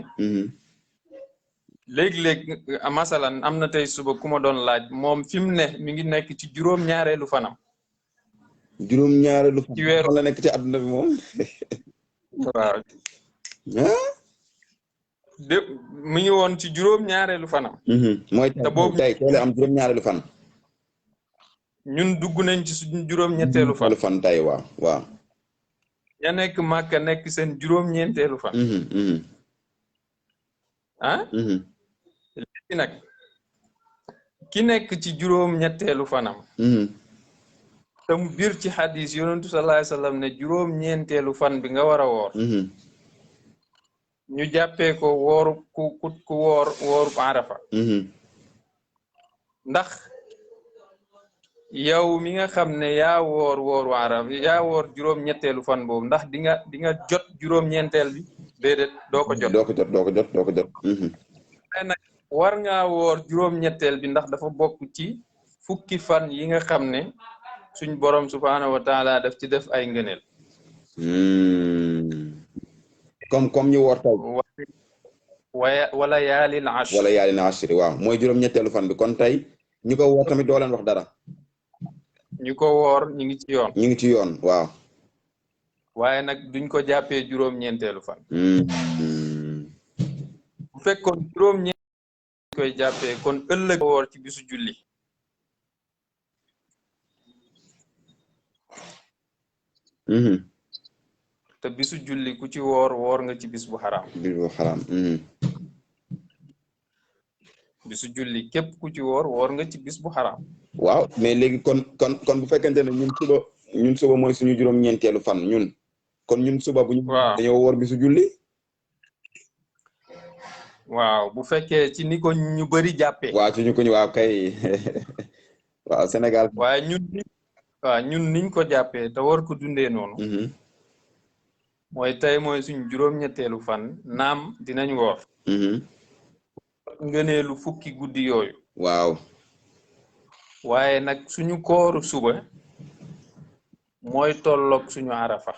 léeg-léeg masalan am na tey suba ku ma doon laaj moom fi mu ne mi ngi nekk ci juróom-ñaareelu fanam. juróom-ñaareelu fan ci weeru la nekk ci àdduna bi moom. waaw. mi ngi woon ci juróom-ñaareelu fanam. mooy tey la am juróom-ñaareelu fan. ñun dugg nañ ci suñu juróom-ñetteelu fan. tey waaw. ña nekk Màkka nekk seen juróom-ñeenteelu fan. léegi nag ki nekk ci juróom-ñetteelu fanam. te mu biir ci xadis yonentu sallallahu alayhi wasallam ne juróom-ñeenteelu fan bi nga war a woor. ñu jàppee ko wooru ku wooru Arafa. ndax yow mi nga xam ne yaa wooru Arafa yaa woor juróom-ñetteelu fan boobu ndax di nga jot juróom-ñeenteel bi déedéet doo ko jot. nag war ngaa woor juróom-ñetteel bi ndax dafa bokk ci fukki fan yi nga xam ne suñ borom subhaanahu wa taala daf ci def ay ngëneel. comme ñu woor tey. wala yaalil ashri waaw mooy juróom-ñetteelu fan bi kon tey ñu ko woor tamit doo leen wax dara. ñu ko woor ñu ngi ci yoon. ñu ngi ci yoon waaw. waaye nag duñ ko jàppee juróom-ñeenteelu fan. bu fekkoon juróom-ñeent koy jàppee kon ëllëg woor ci bisu julli. te bisu julli ku ci woor nga ci bis bu xaraam. bisu julli képp ku ci woor nga ci bis bu xaraam. waaw mais léegi kon bu fekkente ne ñun suba mooy suñu juróom-ñeenteelu fan kon ñun suba bu ñu. waaw dañoo woor bisu julli. waaw bu fekkee ci ni ko ñu bari jàppee. waaw ci ñu ko waaw kay waaw Sénégal. waaye ñun niñ ko jàppee te war ko dundee noonu. mooy tey mooy suñu juróom-ñetteelu fan naam dinañ woor. ngëneelu fukki guddi yooyu. waaw. waaye nag suñu kooru suba mooy tolloog suñu Arafa.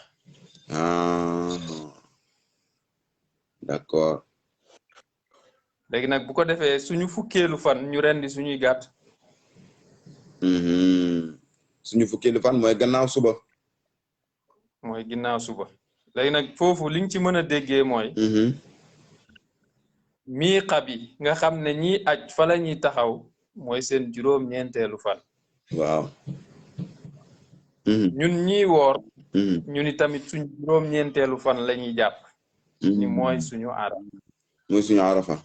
d'accord. léegi nag bu ko defee suñu fukkeelu fan ñu rendi suñuy gàtt. suñu fukkeelu fan mooy gannaaw suba. mooy ginnaaw suba. léegi nag foofu liñ ci mën a déggee mooy. miiqa bi nga xam ne ñi aj fa la ñuy taxaw mooy seen juróom-ñeenteelu fan. waaw. ñun ñi woor. ñu ni tamit suñ juróom-ñeenteelu fan la ñuy jàpp. ni mooy suñu arafa. mooy suñu arafa.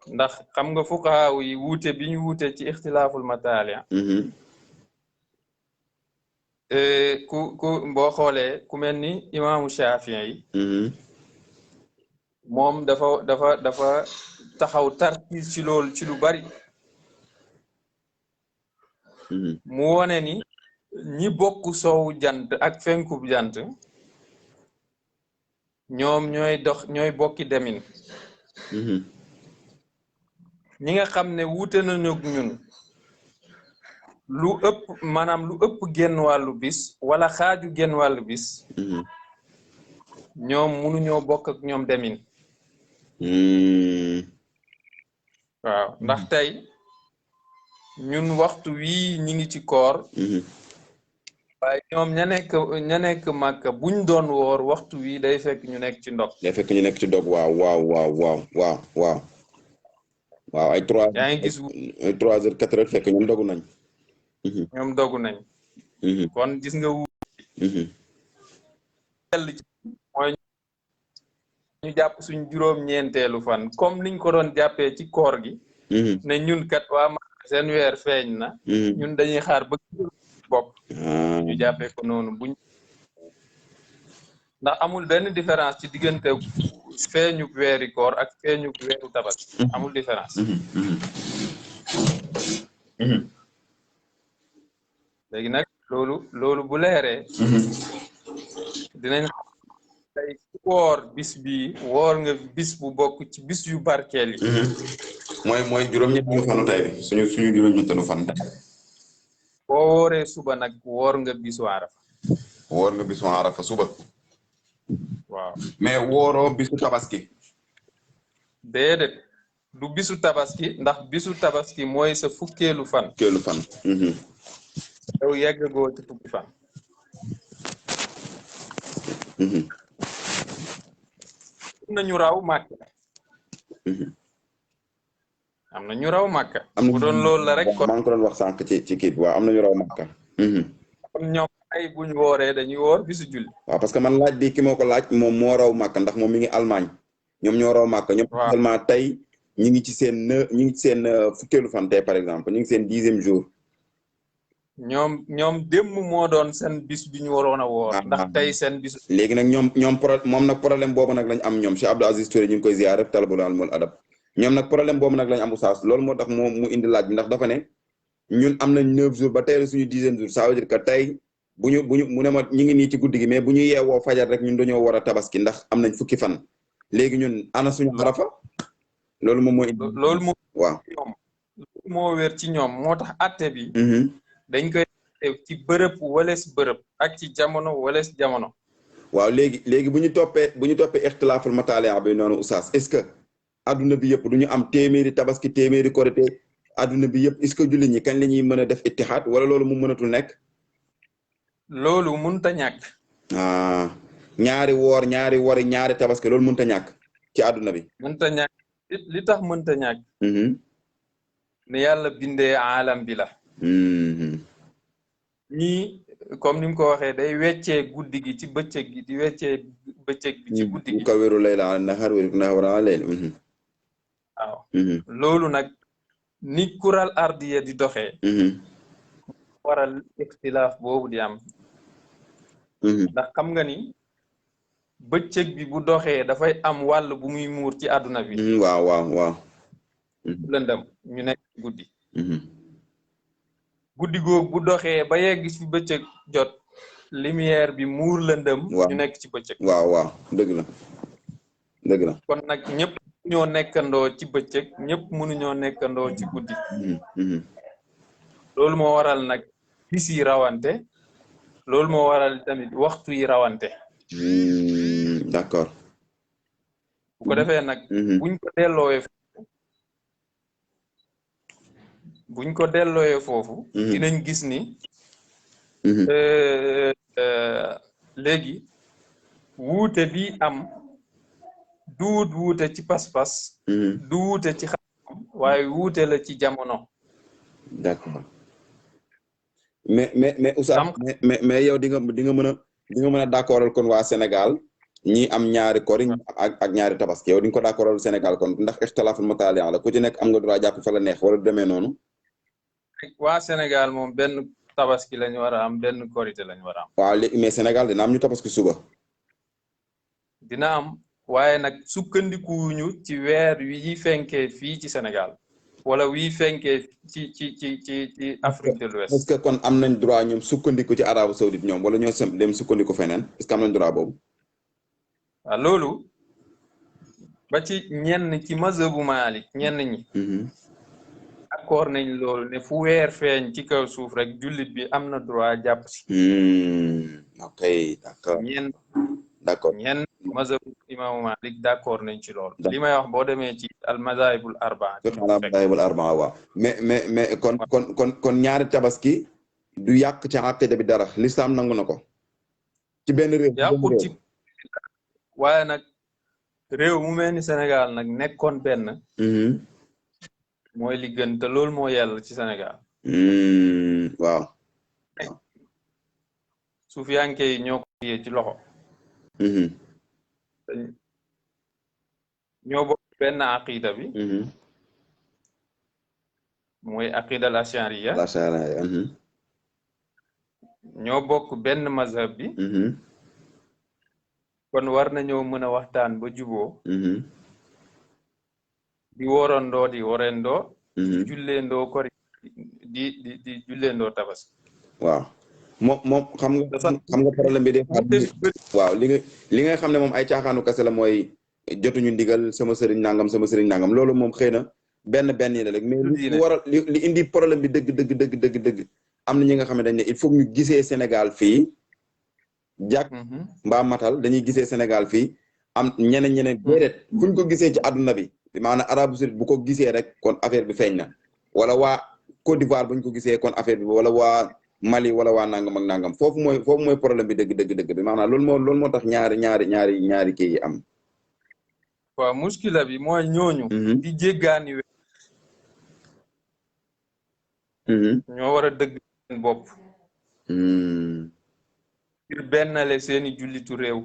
ndax xam nga fuqahaa yi wuute bi ñu wuute ci ixtilaaful mataali. ku boo xoolee ku mel ni imaamu Shaafi'i yi. moom dafa taxaw tarkiis ci loolu ci lu bari. mu wone ni ñi bokk soowu jant ak fenkub jant ñoom ñooy bokki demin. ñi nga xam ne wuute nañu ak ñun lu ëpp genn wàllu bis wala xaaju genn wàllu bis. ñoom mënuñoo bokk ak ñoom demin. waaw ndax tey ñun waxtu wii ñi ngi ci koor. waaye ñoom ña nekk Màkka buñ doon woor waxtu wii day fekk ñu nekk ci ndog. day fekk ñu nekk ci ndog waaw. ay 3. yaa ngi gis ay 3 heures 4 heures fekk ñoom dogu nañ. ñoom dogu nañ. kon gis nga mooy ñu jàpp suñ juróom-ñeenteelu fan comme niñ ko doon jàppee ci koor gi. ne ñun kat waa Màkka seen weer feeñ na. ñun dañuy xaar ba bopp. ñu jàppee ko noonu ndax amul benn différence ci diggante feeñu weeri koor ak feeñu weeru tabaski. amul différence. léegi nag loolu bu leeree. dinañ tey woor bis bii woor nga bis bu bokk ci bis yu barkeel yi. mooy juróom-ñetteelu fanu tey bi suñu juróom-ñetteelu fan. boo wooree suba nag woor nga bisu arafa. woor nga bisu arafa suba. waaw mais wooroo bisu tabaski. déedéet du bisu tabaski ndax bisu tabaski mooy sa fukkeelu fan. yow yeggagoo ci fukki fan. am na ñu raw Màkka. am na ñu raw Màkka. bu doon loolu la rek kon maa ngi ko doon wax sànq ci kii bi waaw am na ñu raw Màkka. kon ñoom ay buñ wooree dañuy woor bisu julli. waaw parce que man laaj bi ki moo ko laaj moom moo raw Màkka ndax moom mi ngi Allemagne ñoom ñoo raw Màkka. ñoom actuellement tey ñi ngi ci seen fukkeelu fan tey par exemple ñu ngi seen 10e jour. ñoom démb moo doon seen bis bi ñu waroon a woor. ndax tey seen bis. léegi nag moom nag problème boobu nag lañ am ñoom Cheikh Abdou Aziz Touré ñu ngi koy ziyaare talabul ilm wal adab ñoom nag problème boobu nag lañ am oustaz loolu moo tax mu indi laaj bi ndax dafa ne ñun am nañ 9 jours ba tey la suñu 10e jour ça veut dire que tey mu ne ma ñu ngi nii ci guddi gi mais bu ñu yeewoo fajar rek ñun dañoo war a tabaski ndax am nañ fukki fan léegi ñun ana suñu arafa loolu moom moo indi. loolu moo waaw moo wér ci ñoom moo tax atte bi. dañ koy ci bërëb wales bërëb ak ci jamono wales jamono. waaw léegi bu ñu toppee ixtilaaful mataali' bi noonu oustaz est-ce que adduna bi yëpp du ñu am téeméeri tabaski téeméeri korité adduna bi yëpp est-ce que jullit ñi kañ la ñuy mën a def ittihaad wala loolu mu mënatul nekk. loolu mënut a ñàkk. ñaari woor ñaari wori ñaari tabaski loolu mënut a ñàkk ci adduna bi. mënut a ñàkk li tax mënut a ñàkk. ne yàlla bindee aalam bi la. ñii comme ni mu ko waxee day weccee guddi gi ci bëccëg gi di weccee bëccëg bi ci guddi gi. kawiru layla ala nahar wa nahara ala layl. waaw. loolu nag ni kural ardiya di doxee. waral ixtilaaf boobu di am. ndax xam nga ni bëccëg bi bu doxee dafay am wàll bu muy muur ci àdduna bi. waaw. lëndëm ñu nekk guddi. guddi googu bu doxee ba yegg ci bëccëg jot lumière bi muur lëndëm. ñu nekk ci bëccëg. waaw dëgg la. kon nag ñëpp ñoo nekkandoo ci bëccëg ñëpp mënuñoo nekkandoo ci guddi. loolu moo waral nag bis yi rawante loolu moo waral tamit waxtu yi rawante. d'accord. bu ko defee nag. buñ ko dellooyee foofu. dinañ gis ni. léegi wuute bi am du wuute ci pas-pas du wuute ci xam waaye wuute la ci jamono. d'accord mais Oustaz mais yow di nga mën a d'accordal kon waa Sénégal ñi am ñaari kori ak ñaari tabaski yow di nga ko d'accordal Sénégal kon ndax ixtilaaful mutaali' la ku ci nekk am nga droit jàpp fa la neex wala demee noonu. waa Sénégal moom benn tabaski lañu war a am benn korité lañu war a am. waaw léegi mais Sénégal dina am ñu tabaski suba. dina am waaye nag sukkandikuwuñu ci weer wi fenkee fii ci Sénégal wala wi fenkee ci Afrique de l'Ouest. est-ce que kon am nañ droit ñoom sukkandiku ci Arabie Saoudite ñoom wala ñoo dem sukkandiku feneen est-ce que am nañ droit boobu. waaw loolu ba ci ñenn ci mazhabu Maalik ñenn ñi. d'accord nañ loolu ne fu weer feeñ ci kaw suuf rek jullit bi am na droit jàpp si. ok d'accord d'accord ñenn mazhabu imaamu Malik d'accord nañ ci loolu. li may wax boo demee ci al mazahibul arbaa. waaw mais kon ñaari tabaski du yàq ci aqida bi dara l'islam nangu na ko. ci benn réew yàqut ci waaye nag réew mu mel ni Sénégal nag nekkoon benn. mooy li gën te loolu moo yàlla ci Sénégal. waaw. suufiyanke yi ñoo ko téye ci loxo. ñoo bokk benn aqida bi. mooy aqida al ashariya. ñoo bokk benn mazhab bi. kon war nañoo mën a waxtaan ba juboo. di worandoo di worendoo. di julleendoo kori di julleendoo tabaski. waaw moom xam nga problème bi de. waaw li nga xam ne moom ay caaxaanu kese la mooy jotuñu ndigal sama sëriñ nangam loolu moom xëy na benn yi la rek mais li indi problème bi dëgg am na ñi nga xam ne dañ ne il faut ñu gisee Sénégal fii jàkk mbaa matal dañuy gisee Sénégal fii am ñeneen déedéet fuñ ko gisee ci àdduna bi maanaam Arabie Saoudite bu ko gisee rek kon affaire bi feeñ na wala waa Côte d'Ivoire buñ ko gisee kon affaire bi wala waa Mali wala waa nangam ak nangam foofu mooy problème bi dëgg bi maanaam loolu moo tax ñaari kii yi am. waaw muskila bi mooy ñooñu. di jéggaani we ñoo war a dëgg seen bopp. ngir bennale seeni jullitu réew.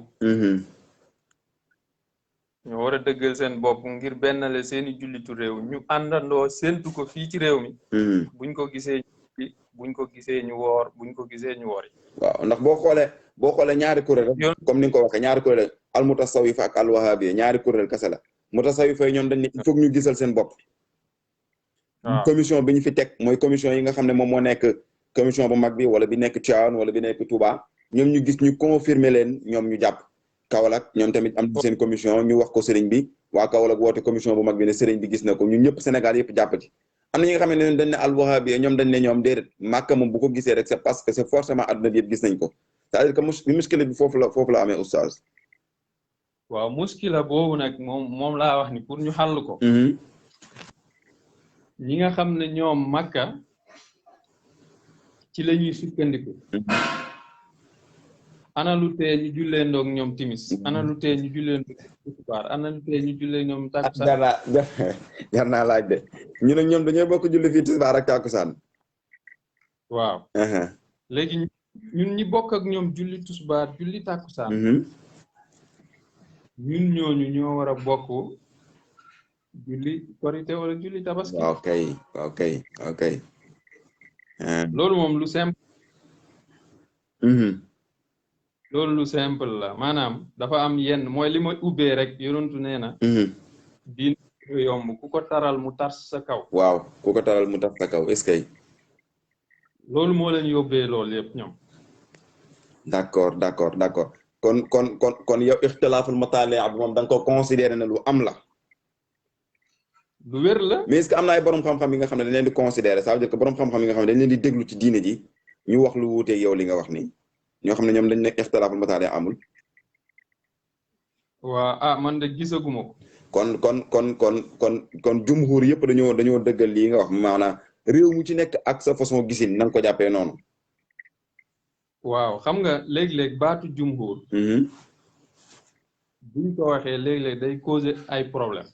ñoo war a dëggal seen bopp ngir bennale seeni jullitu réew ñu àndandoo séentu ko fii ci réew mi. buñ ko gisee ñu woor buñ ko gisee ñu wori. waaw ndax boo xoolee ñaari kuréel rek comme ni nga ko waxee ñaari kuréel al mutasawwifa ak al wahabiyya ñaari kuréel kese la mutasawwifa yi ñoom dañ ne il faut ñu gisal seen bopp. commission bi ñu fi teg mooy commission yi nga xam ne moom moo nekk commission bu mag bi wala bi nekk Tivaouane wala bi nekk Touba ñoom ñu gis ñu confirmer leen ñoom ñu jàpp. Kaolack ñoom tamit am seen commission ñu wax ko sëriñ bi waa Kaolack woote commission bu mag bi ne sëriñ bi gis na ko ñun ñëpp Sénégal yëpp jàpp ci am na ñi nga xam ne dañ ne al-Wahhabiyya ñoom dañ ne ñoom déedéet Makka moom bu ko gisee rek c'est parce que c'est forcément adduna bi yëpp gis nañ ko c'est-à-dire que muskila bi foofu la amee oustaz. waaw muskila boobu nag moom laa wax ni pour ñu xàll ko. ñi nga xam ne ñoom Makka ci la ñuy sukkandiku. ana lu tee ñu jullee ndoog ñoom timis ana lu tee ñu jullee ndoog tisbaar ana lu tee ñu jullee ñoom takkusaan. jar naa laaj de ñu ne ñoom dañoo bokk julli fii tisbaar ak takkusaan. waaw. léegi ñun ñi bokk ak ñoom julli tisbaar julli takkusaan. ñun ñooñu ñoo war a bokk julli korité wala julli tabaski. ok. loolu moom lu simple. loolu lu simple la maanaam dafa am yenn mooy li ma ubbee rek yonentu nee na. diin yomb ku ko taral mu tar sa kaw. waaw ku ko taral mu tar sa kaw est-ce que. loolu moo leen yóbbee loolu yëpp ñoom. d'accord kon yow ixtilaaful mataali' bi moom da nga ko considéré ne lu am la. lu wér la. mais est-ce que am na ay borom xam-xam yi nga xam ne dañ leen di considéré ça veut dire que borom xam-xam yi nga xam ne dañ leen di déglu ci diine ji ñu wax lu wuuteeg yow li nga wax nii. ñoo xam ne ñoom dañ nekk ixtilaaful mataali' amul. waa man de gisaguma ko. kon jumhur yëpp dañoo dëggal lii nga wax maanaam réew mu ci nekk ak sa façon gisin na nga ko jàppee noonu. waaw xam nga léeg-léeg baatu jumhur. buñ ko waxee léeg-léeg day causer ay problème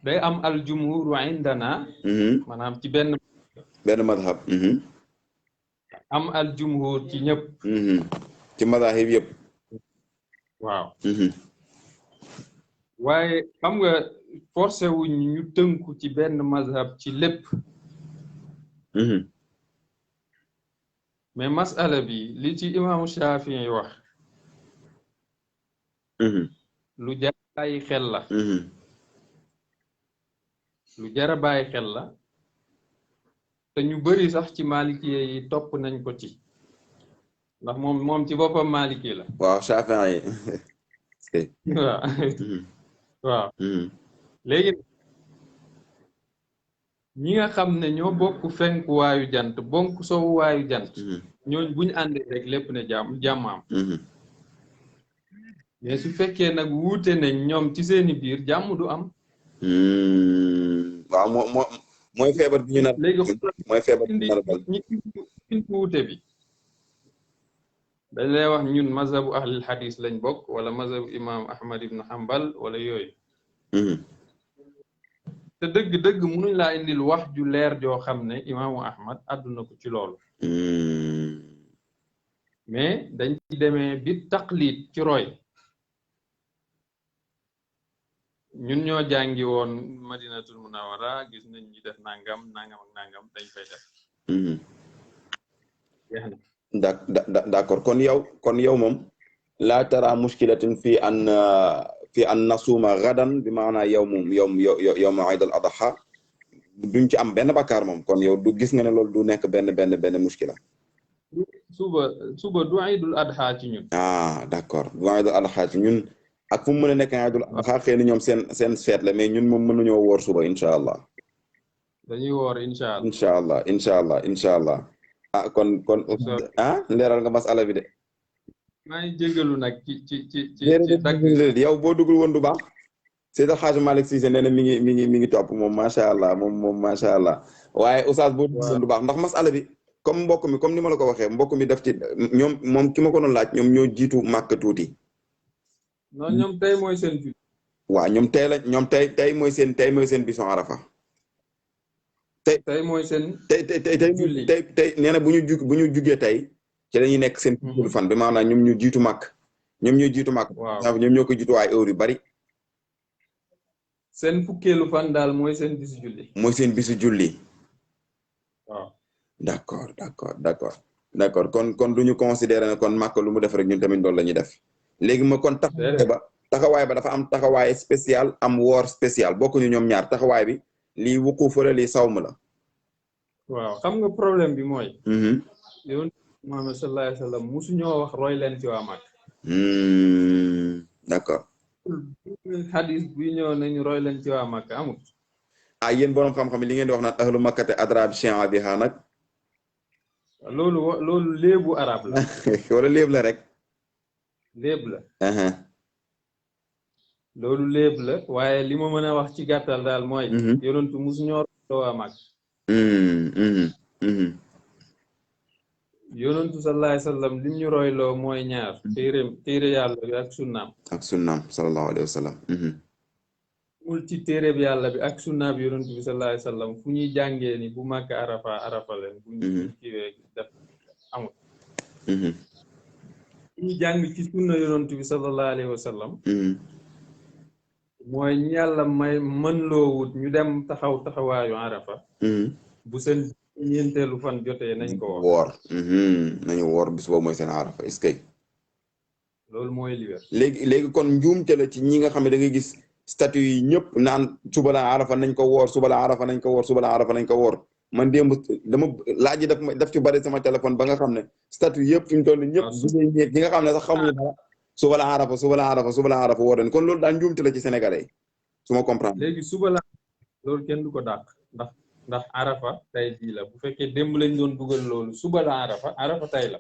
day am al jumhuru indana maanaam ci benn madhab am al jumhur ci ñëpp ci madahib yëpp waaw waaye xam nga forcé wuñ ñu tënku ci benn mazhab ci lépp mais masala bi li ci imaamu Shafii wax lu jar a bàyyi xel la lu jar a bàyyi xel la te ñu bari sax ci malikiye yi topp nañ ko ci ndax moom ci boppam maliki la waaw Shafii yi waaw waaw léegi ñi nga xam ne ñoo bokk fenkuwaayu jant bonk sowuwaayu jant ñooñ buñ àndee rek lépp ne jàmmaam mais su fekkee nag wuute nañ ñoom ci seeni biir jàmm du am waaw mooy feebar bi ñu nar léegi mooy feebar bi ñu nar ñi indi wuute bi dañ lay wax ñun mazhabu ahlil hadis lañ bokk wala mazhabu imam Ahmad ibn Hanbal wala yooyu te dëgg-dëgg mënuñ laa indil wax ju leer joo xam ne imaamu Ahmad àdduna ko ci loolu mais dañ ci demee bi taqlid ci roy ñun ñoo jàngi woon Madinatul Munawwara gis nañ ñi def nangam ak nangam dañ koy def jeex na d'accord kon yow moom laa tara mushkilatin fi an nasuma gadan bi maanaa yawmu Eid al-Adha duñ ci am benn bakkaar moom kon yow du gis nga ne loolu du nekk benn mushkila suba du Eidul Adha ci ñun d'accord du Eidul Adha ci ñun ak fu mu mën a nekk Eidul Adha xëy na ñoom seen feet la mais ñun moom mënuñoo woor suba incha allah dañuy woor incha allah kon leeral nga masala bi de maa ngi jégalu nag ci dagg yow boo dugul woon du baax Seydou Hadj Malick Cissé nee na mi ngi topp moom macha allah moom macha allah waaye oustaz boo dugul woon du baax ndax masala bi comme mbokk mi comme ni ma la ko waxee mbokk mi daf ci ñoom moom ki ma ko doon laaj ñoom ñoo jiitu màkk tuuti non ñoom tey mooy seen julli waaw ñoom tey mooy seen bison arafa tey mooy seen tey nee na bu ñu jugee tey ci la ñuy nekk seen fukkeelu fan bi maanaam ñoom ñu jiitu màkk ñoom ñoo ko jiitu ay heure yu bari seen fukkeelu fan daal mooy seen bisu julli waaw d'accord kon du ñu considérer ne kon màkk lu mu def rek ñun tamit loolu la ñuy def léegi ma kon taxawaay ba dafa am taxawaay spécial am woor spécial bokkuñu ñoom ñaar taxawaay bi lii wuquuf la lii sawm la waaw xam nga problème bi mooy yoon Muhammad sallallahu alayhi wa sallam musuñoo wax roy leen ci waa Makka d'accord hadis buy ñëw nañu roy leen ci waa Makka amul yéen boroom xam-xam li ngeen di wax naan ahlu makkate adra bi shi'a biha nag loolu léebu arab la wala léeb la rek léeb la loolu léeb la waaye li ma mën a wax ci gàttal daal mooy yonentu musuñoo roy waa Makka yonentu sallallahu alayhi wa sallam lim ñu royloo mooy ñaar téere yàlla bi ak sunnaam sallallahu alayhi wa sallam mul ci téere bi yàlla bi ak sunnaam bi yonentu bi sallallahu alayhi wa sallam fu ñuy jàngee ni bu Makka arafa leen bu ñu kiiwee def amul fu ñuy jàng ci sunna yonentu bi sallallahu alayhi wa sallam mooy ñu yàlla may mën loo wut ñu dem taxawaayu arafa bu seen ñeenteelu fan jotee nañ ko woor nañu woor bis boobu mooy seen arafa est-ce que loolu mooy li wér léegi kon njuumte la ci ñi nga xam ne da ngay gis statut yi ñëpp naan suba la arafa nañ ko woor suba la arafa nañ ko woor suba la arafa nañ ko woor man démb dama laaj yi daf ci bari sama téléphone ba nga xam ne statut yëpp fi mu toll ñëpp ñi nga xam ne sax xamuñu dara suba la arafa woor leen kon loolu daal njuumte la ci sénégalais yi su ma comprendre léegi suba la loolu kenn du ko dàq ndax arafa tay jii la bu fekkee démb lañ doon dugal loolu suba la arafa tay la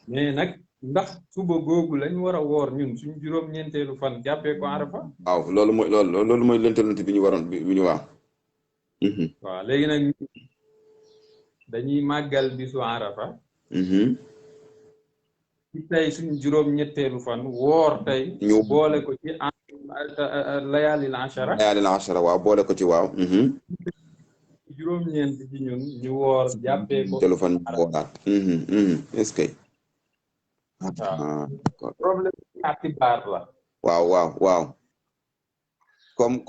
mais nag ndax suba googu lañ war a woor ñun suñu juróom-ñeenteelu fan jàppee ko arafa waaw loolu mooy lënt bi ñu waroon bi ñu waaw waaw léegi nag dañuy màggal bisu arafa ci tey suñu juróom-ñetteelu fan woor tey ñu boole ko ci layaalil ashara layaalil ashara waaw boole ko ci waaw juróom-ñeent ci ñun ñu woor jàppee ko telu fan ñu wooraat est-ce que waaw problème ati baar la waaw comme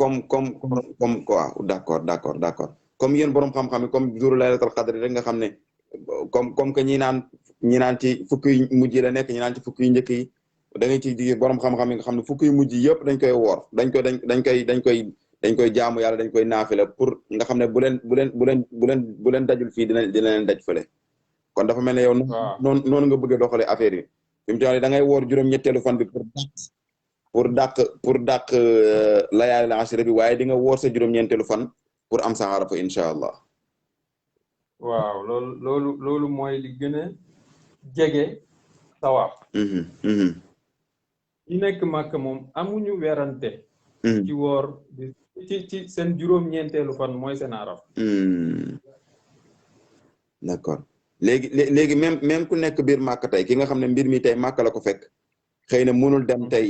waaw d'accord comme yéen boroom xam-xam yi comme jour laylatul qadr rek nga xam ne comme que ñi naan ci fukki yu mujj la nekk ñi naan ci fukki yu njëkk yi da ngay ci digg boroom xam-xam yi nga xam ne fukki yu mujj yëpp dañ koy woor dañ koy jaamu yàlla dañ koy naafila pour nga xam ne bu leen dajul fii dina leen daj fële kon dafa mel ne yow noonu nga bëgg a doxale affaire yi fi mu toll da ngay woor juróom-ñetteelu fan bi pour dàq layaalil ashra bi waaye di nga woor sa juróom-ñeenteelu fan pour am sa arafa incha allah waaw loolu mooy li gën a jege tawaaf ñi nekk Màkka moom amuñu werante ci woor ci seen juróom-ñeenteelu fan mooy seen araf d'accord léegi même ku nekk biir Màkka tey ki nga xam ne mbir mi tey Màkka la ko fekk xëy na mënul dem tey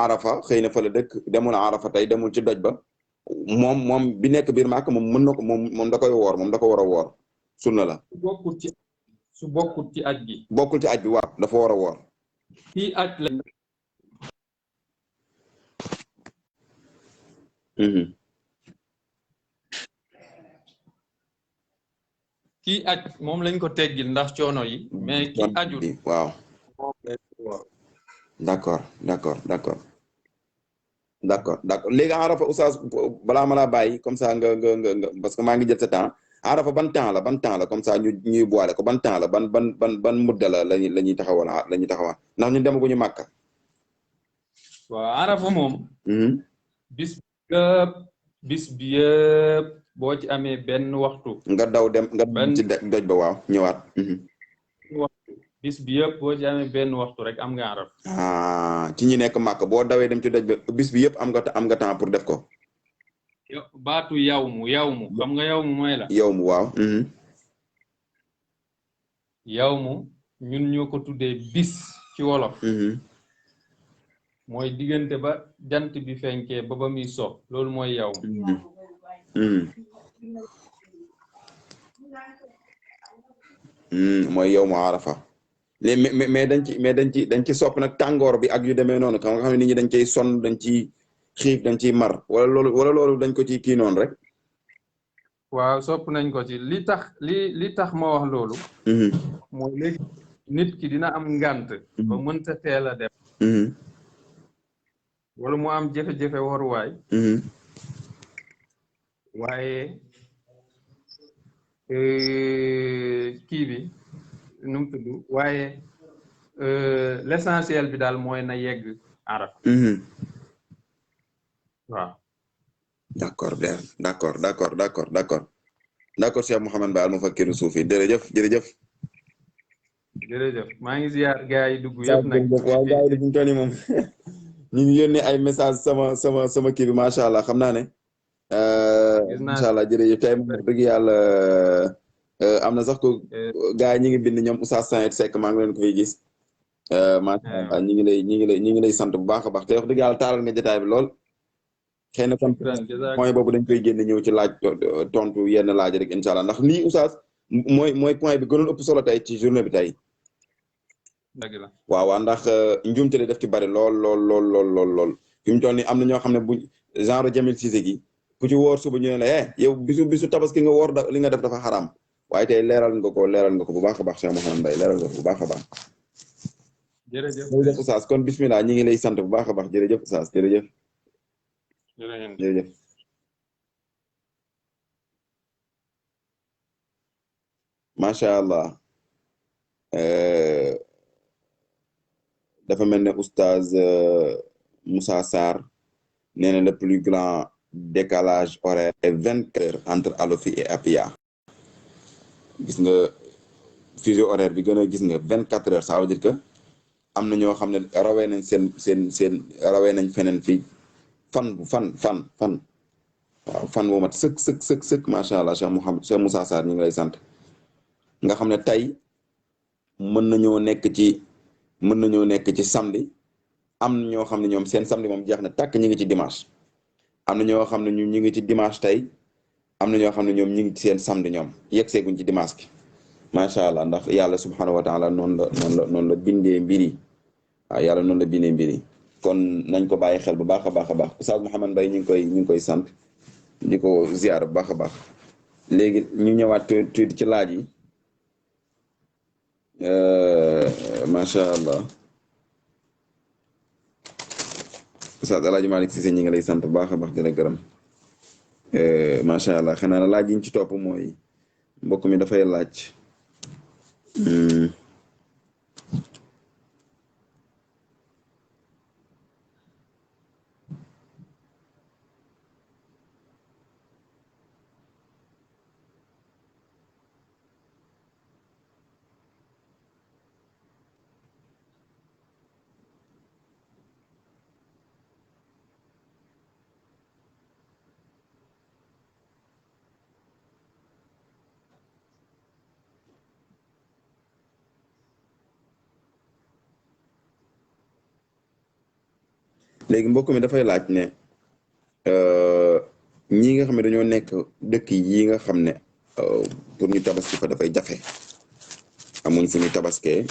arafa xëy na fa la dëkk demul arafa tey demul ci doj ba moom bi nekk biir Màkka moom mën na ko moom da koy woor moom da ko war a woor sunna la su bokkul ci aj gi bokkul ci aj bi waaw dafa war a woor kii aj la kii aj moom lañ ko teggil ndax coono yi mais ki ajul waaw d'accord léegi arafa oustaz balaa ma laa bàyyi comme ça nga parce que maa ngi jël sa temps arafa ban temps la comme ça ñuy boole ko ban temps la ban mudda la ñuy taxawal ndax ñun demaguñu Màkka waaw arafa moom bis bi yëpp boo ci amee benn waxtu nga daw dem ci doj ba waaw ñëwaat bis bi yëpp boo ci amee benn waxtu rek am nga araf ci ñi nekk Màkka boo dawee dem ci doj ba bis bi yëpp am nga temps pour def ko baatu yawmu xam nga yawmu mooy la yawmu waaw yawmu ñun ñoo ko tuddee bis ci wolof mooy diggante ba jant bi fenkee ba muy so loolu mooy yawmu mooy yawmu arafa mais dañ ci sopp nag tàngoor bi ak yu demee noonu xam nga xam ne nit ñi dañ ciy sonn dañ ciy xiif dañ ciy mar wala loolu dañ ko ci kii noonu rek waaw sopp nañ ko ci li tax ma wax loolu mooy léegi nit ki dina am ngànt ba mënta teel a dem wala mu am jafe-jafe waruwaay waaye kii bi nu mu tudd waaye l'essentiel bi daal mooy na yegg araf waaw d'accord Cheikh Mouhamed Ba al Mufakkiru Suufi jërëjëf maa ngi ziar gars yi dugg yëpp nag waaw gars yi dugg tooni moom ñu ngi yónnee ay message sama kii bi macha allah xam naa ne macha allah jërëjëf tey moom dëgg yàlla am na sax ko gars yi ñi ngi bind ñoom Oustaz Saïd Seck maa ngi leen ko fay gis macha allah ñi ngi lay sant bu baax a baax te wax dëgg yàlla taaral nga jotaay bi lool xëy na kon point boobu dañ koy génn ñëw ci laaj tontu yenn laaj rek incha allah ndax lii Oustaz mooy point bi gënoon ëpp solo tey ci journée bi tey dëgg la waaw ndax njuumte li def ci bari lool fi mu toll nii am na ñoo xam ne bu genre Jamil Cissé gi ku ci woor suba ñu ne la yow bisu tabaski nga woor li nga def dafa xaram waaye tey leeral nga ko bu baax a baax Cheikh Mouhamed Mbaye leeral nga ko bu baax a baax jërëjëf Oustaz kon bismillah ñi ngi lay sant bu baax a baax jërëjëf Oustaz jërëjëf macha allah dafa mel ne Oustaz Moussa Sarr nee na le plus grand décalage horaire est 24 heures entre Alofi et Apia gis nga fuseau horaire bi gën a gis nga 24 heures ça veut dire que am na ñoo xam ne rawee nañ seen rawee nañ feneen fii fan waaw fan woo mat sëkk macha allah Cheikh Moussa Sarr ñu ngi lay sant nga xam ne tey mën nañoo nekk ci mën nañoo nekk ci samedi am na ñoo xam ne ñoom seen samedi moom jeex na tàkk ñi ngi ci dimanche am na ñoo xam ne ñu ngi ci dimanche tey am na ñoo xam ne ñoom ñu ngi ci seen samedi ñoom yegg seeguñ ci dimanche gi macha allah ndax yàlla subhanahu wa taala noonu la bindee mbir yi waaw yàlla noonu la bindee mbir yi kon nañ ko bàyyi xel bu baax a baax a baax Oustaz Mouhamed Mbaye ñu ngi koy sant di ko ziar bu baax a baax léegi ñu ñëwaat tuuti ci laaj yi macha allah Oustaz El Hadj Malick Cissé ñi ngi lay sant bu baax a baax di la gërëm macha allah xanaa na laaj yi ñu ci topp mooy mbokk mi dafay laaj léegi mbokk mi dafay laaj ne ñi nga xam ne dañoo nekk dëkk yi nga xam ne pour ñu tabaski fa dafay jafe amuñ fu ñu tabaskee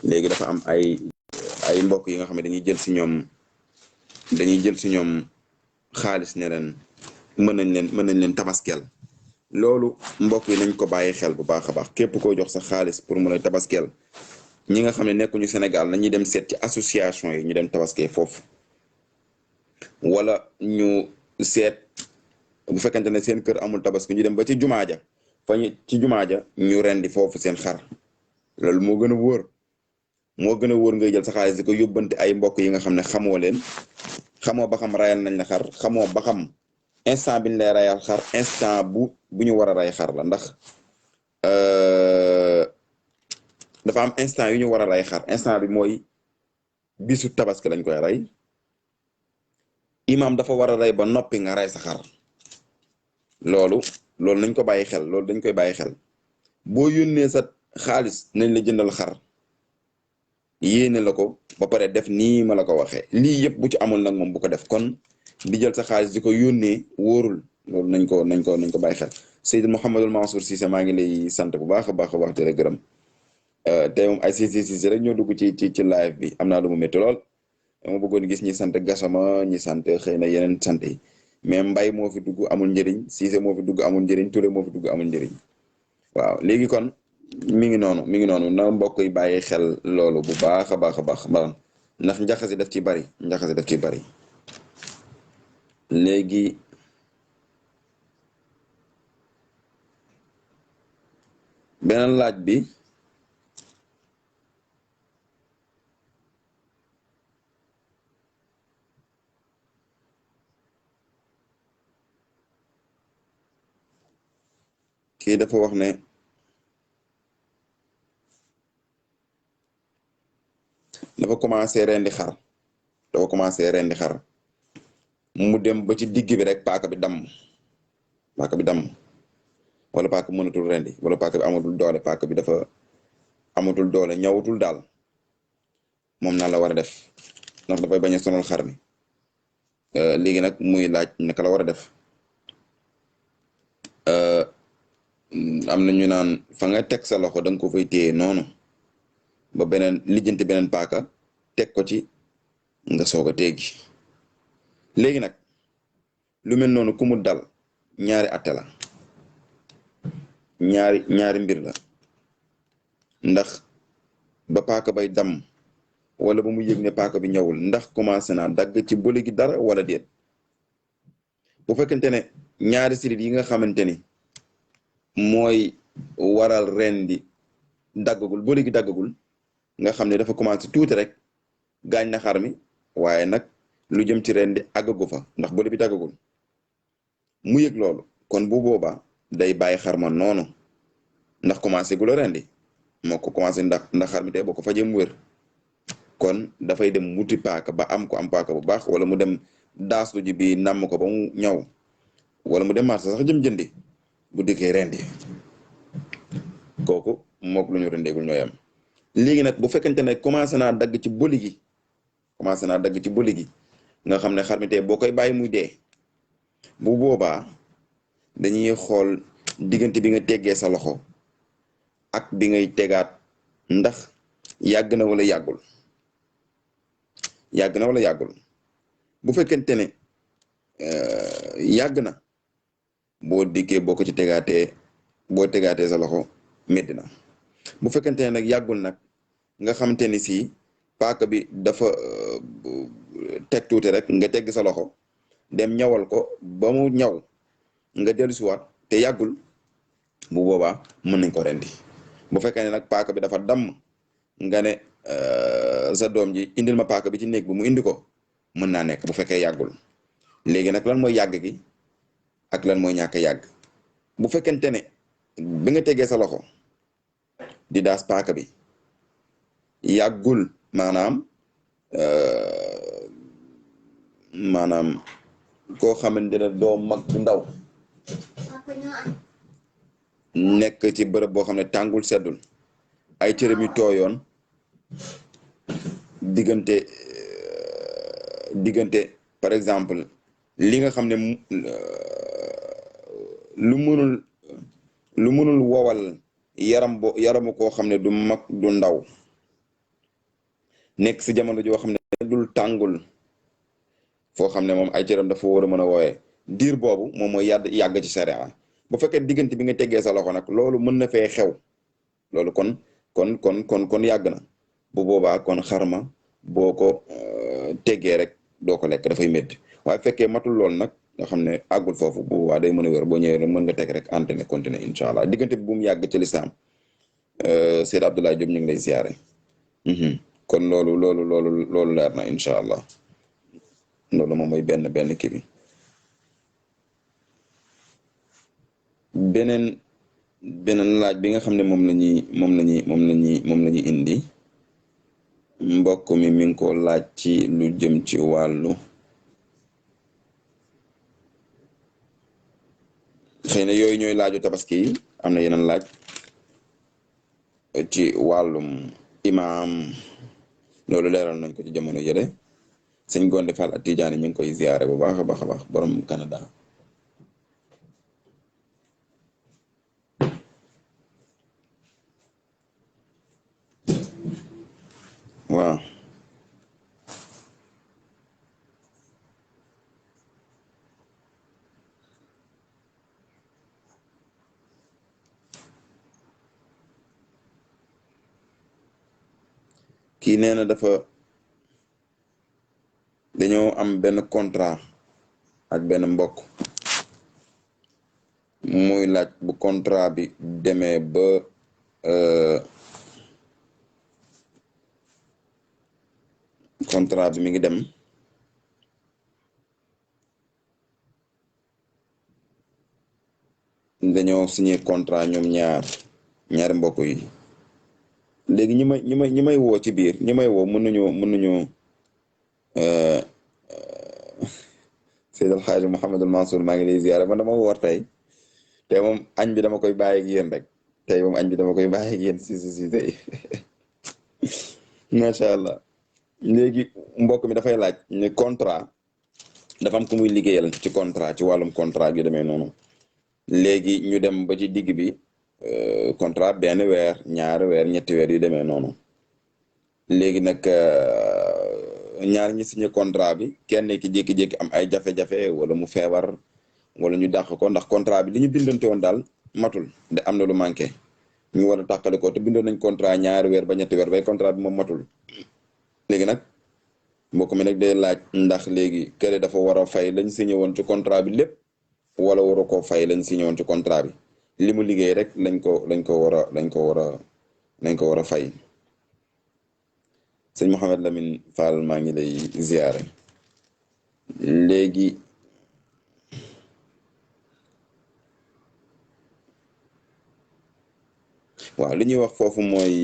léegi dafa am ay mbokk yi nga xam ne dañuy jël si ñoom xaalis ne leen mën nañ leen tabaskeel loolu mbokk yi nañ ko bàyyi xel bu baax a baax képp koo jox sa xaalis pour mën a tabaskeel ñi nga xam ne nekkuñu Sénégal nañuy dem seet ci association yi ñu dem tabaskee foofu wala ñu seet bu fekkente ne seen kër amul tabaski ñu dem ba ci jumaa ja ci jumaa ja ñu rendi foofu seen xar loolu moo gën a wóor ngay jël sa xaalis di ko yóbbante ay mbokk yi nga xam ne xamoo leen xamoo ba xam rayal nañ la xar xamoo ba xam instant bi ñu lay rayal xar instant bu ñu war a ray xar la ndax dafa am instant yu ñu war a ray xar instant bi mooy bisu tabaski lañ koy rey imam dafa war a rey ba noppi nga rey sa xar loolu nañ ko bàyyi xel loolu dañ koy bàyyi xel boo yónnee sa xaalis nañ la jëndal xar yéene la ko ba pare def nii ma la ko waxee lii yëpp bu ci amul nag moom bu ko def kon di jël sa xaalis di ko yónnee wóorul loolu nañ ko bàyyi xel Seydou Mouhamadul Mansour Cissé maa ngi lay sant bu baax a baax a baax di la gërëm tey moom ay Cissé rek ñoo dugg ci live bi am naa lu mu métti lool dama bëggoon gis ñi sant Gassama ñi sant xëy na yeneen sant yi mais Mbaye moo fi dugg amul njëriñ Cissé moo fi dugg amul njëriñ Touré moo fi dugg amul njëriñ waaw léegi kon mi ngi noonu na mbokk yi bàyyi xel loolu bu baax a baax a baax ndax njaxasi daf ci bari léegi beneen laaj bi kii dafa wax ne dafa commencé rendi xar mu dem ba ci digg bi rek paaka bi damm wala paaka bi mënatul rendi wala paaka bi amatul doole paaka bi dafa amatul doole ñawatul daal moom naa la war a def ndax dafay bañ a sonal xar mi léegi nag muy laaj naka la war a def am na ñu naan fa nga teg sa loxo da nga ko fay téye noonu ba lijjanti beneen paaka teg ko ci nga soog a teggi léegi nag lu mel noonu ku mu dal ñaari atte la ñaari mbir la ndax ba paaka bay dam wala ba mu yëg ne paaka bi ñëwul ndax commencé naa dagg ci boli gi dara wala déet bu fekkente ne ñaari sirit yi nga xamante ni mooy waral rendi daggagul boli gi daggagul nga xam ne dafa commencé tuuti rek gaañ na xar mi waaye nag lu jëm ci rendi àggagu fa ndax boli bi daggagul mu yëg loolu kon bu boobaa day bàyyi xar ma noonu ndax commencé gu la rendi moo ko commencé ndax xar mi tey boo ko fajee mu wér kon dafay dem wuti paaka ba am paaka bu baax wala mu dem daaslu ji bi namm ko ba mu ñaw wala mu dem marché sax jëm jëndi bu dikkee rendi kooku mook lu ñu rendeegul ñooy am léegi nag bu fekkente ne commencé naa dagg ci boli gi nga xam ne xar mi tey boo koy bàyyi muy dee bu boobaa dañuy xool diggante bi nga teggee sa loxo ak bi ngay tegaat ndax yàgg na wala yàggul bu fekkente ne yàgg na boo dikkee boo ko ci tegaatee sa loxo métti na bu fekkente ne nag yàggul nag nga xamante ni si paaka bi dafa teg tuuti rek nga tegg sa loxo dem ñawal ko ba mu ñaw nga dellusiwaat te yàggul bu boobaa mën nañ ko rendi bu fekkee ne nag paaka bi dafa damm nga ne sa doom ji indil ma paaka bi ci néeg bi mu indi ko mën naa nekk bu fekkee yàggul léegi nag lan mooy yàgg gi ak lan mooy ñàkk yàgg bu fekkente ne bi nga tegee sa loxo di daas paaka bi yàggul maanaam koo xamante ne doo mag bu ndaw nekk ci bërëb boo xam ne tàngul seddul ay cërëm yu tooyoon diggante par exemple li nga xam ne lu mënul wowal yaramu koo xam ne du mag du ndaw nekk si jamono joo xam ne dul tàngul foo xam ne moom ay cëram dafa war a mën a wooyee diir boobu moom mooy yàgg ci sharia bu fekkee diggante bi nga teggee sa loxo nag loolu mën na fee xew loolu kon yàgg na bu boobaa kon xarma boo ko teggee rek doo ko lekk dafay métti waaye fekkee matul loolu nag nga xam ne àggul foofu bu boobaa day mën a wér boo ñëwee rek mën nga teg rek antenne continuer incha allah diggante bi bu mu yàgg ci lislaam Seyd Abdoulaye Diop ñu ngi lay ziare kon loolu leer na incha allah loolu moom mooy benn kii bi beneen laaj bi nga xam ne moom lañuy indi mbokk mi ngi ko laaj ci lu jëm ci wàllu xëy na yooyu ñooy laaju tabaski yi am na yeneen laaj ci wàllum imaam loolu leeral nañ ko ci jamono yële sëñ Gonde Fall ak Tidiane ñu ngi koy ziare bu baax a baax a baax borom Canada waaw kii nee na dañoo am benn contrat ak benn mbokk muy laaj bu contrat bi demee ba contrat bi mi ngi dem dañoo signé contrat ñoom ñaari mbokk yi léegi ñi may woo ci biir ñi may woo mën nañu Seyd El Hadji Mouhamadul Mansour maa ngi lay ziyaare man dama woor tey moom añ bi dama koy bàyyi ak yéen rek tey moom añ bi dama koy bàyyi ak yéen si tey macha allah léegi mbokk mi dafay laaj ne contrat dafa am ku muy liggéeyal ci contrat ci wàllum contrat gi demee noonu léegi ñu dem ba ci digg bi contrat benn weer ñaari weer ñetti weer yu demee noonu léegi nag ñaar ñi signé contrat bi kenn ki jékki-jékki am ay jafe-jafe wala mu feebar wala ñu dàq ko ndax contrat bi li ñu bindante woon daal matul de am na lu manqué ñu war a tàqale ko te bindoon nañ contrat ñaari weer ba ñetti weer bay contrat bi moom matul léegi nag mbokk mi nag day laaj ndax léegi kële dafa war a fay lañ signé woon ci contrat bi lépp wala waru koo fay lañ signé woon ci contrat bi li mu liggéey rek lañ ko war a fay sëñ Mouhamed Lamine Fall maa ngi lay ziare léegi waaw li ñuy wax foofu mooy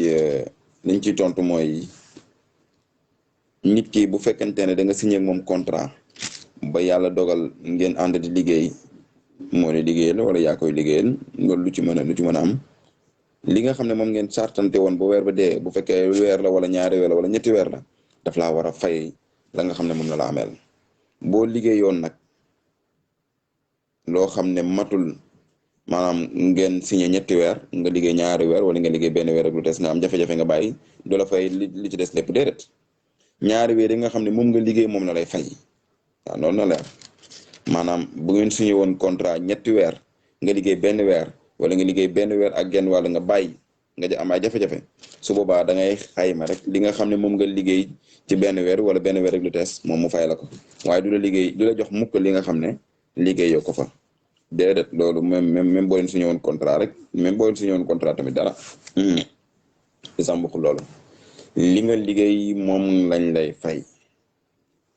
liñ ciy tontu mooy nit ki bu fekkente ne da nga signé ak moom contrat ba yàlla dogal ngeen ànd di liggéey moo lay liggéeyal wala yaa koy liggéeyal loolu lu ci mën a am li nga xam ne moom ngeen sartante woon ba weer ba dee bu fekkee weer la wala ñaari weer la wala ñetti weer la daf laa war a fay la nga xam ne moom la ameel boo liggéeyoon nag loo xam ne matul maanaam ngeen signé ñetti weer nga liggéey ñaari weer wala nga liggéey benn weer ak lu des nga am jafe-jafe nga bàyyi du la fay li ci des lépp déedéet ñaari weer yi nga xam ne moom nga liggéey moom la lay fay waaw noonu na leer maanaam bu ngeen signé woon contrat ñetti weer nga liggéey benn weer wala nga liggéey benn weer ak genn wàll nga bàyyi nga am ay jafe-jafe su boobaa da ngay xayma rek li nga xam ne moom nga liggéey ci benn weer wala benn weer ak lu des moom mu fay la ko waaye du la jox mukk li nga xam ne liggéey yoo ko fa déedéet loolu même boo leen signé woon contrat rek même boo leen signé woon contrat tamit dara isam bokk loolu li nga liggéey moom lañ lay fay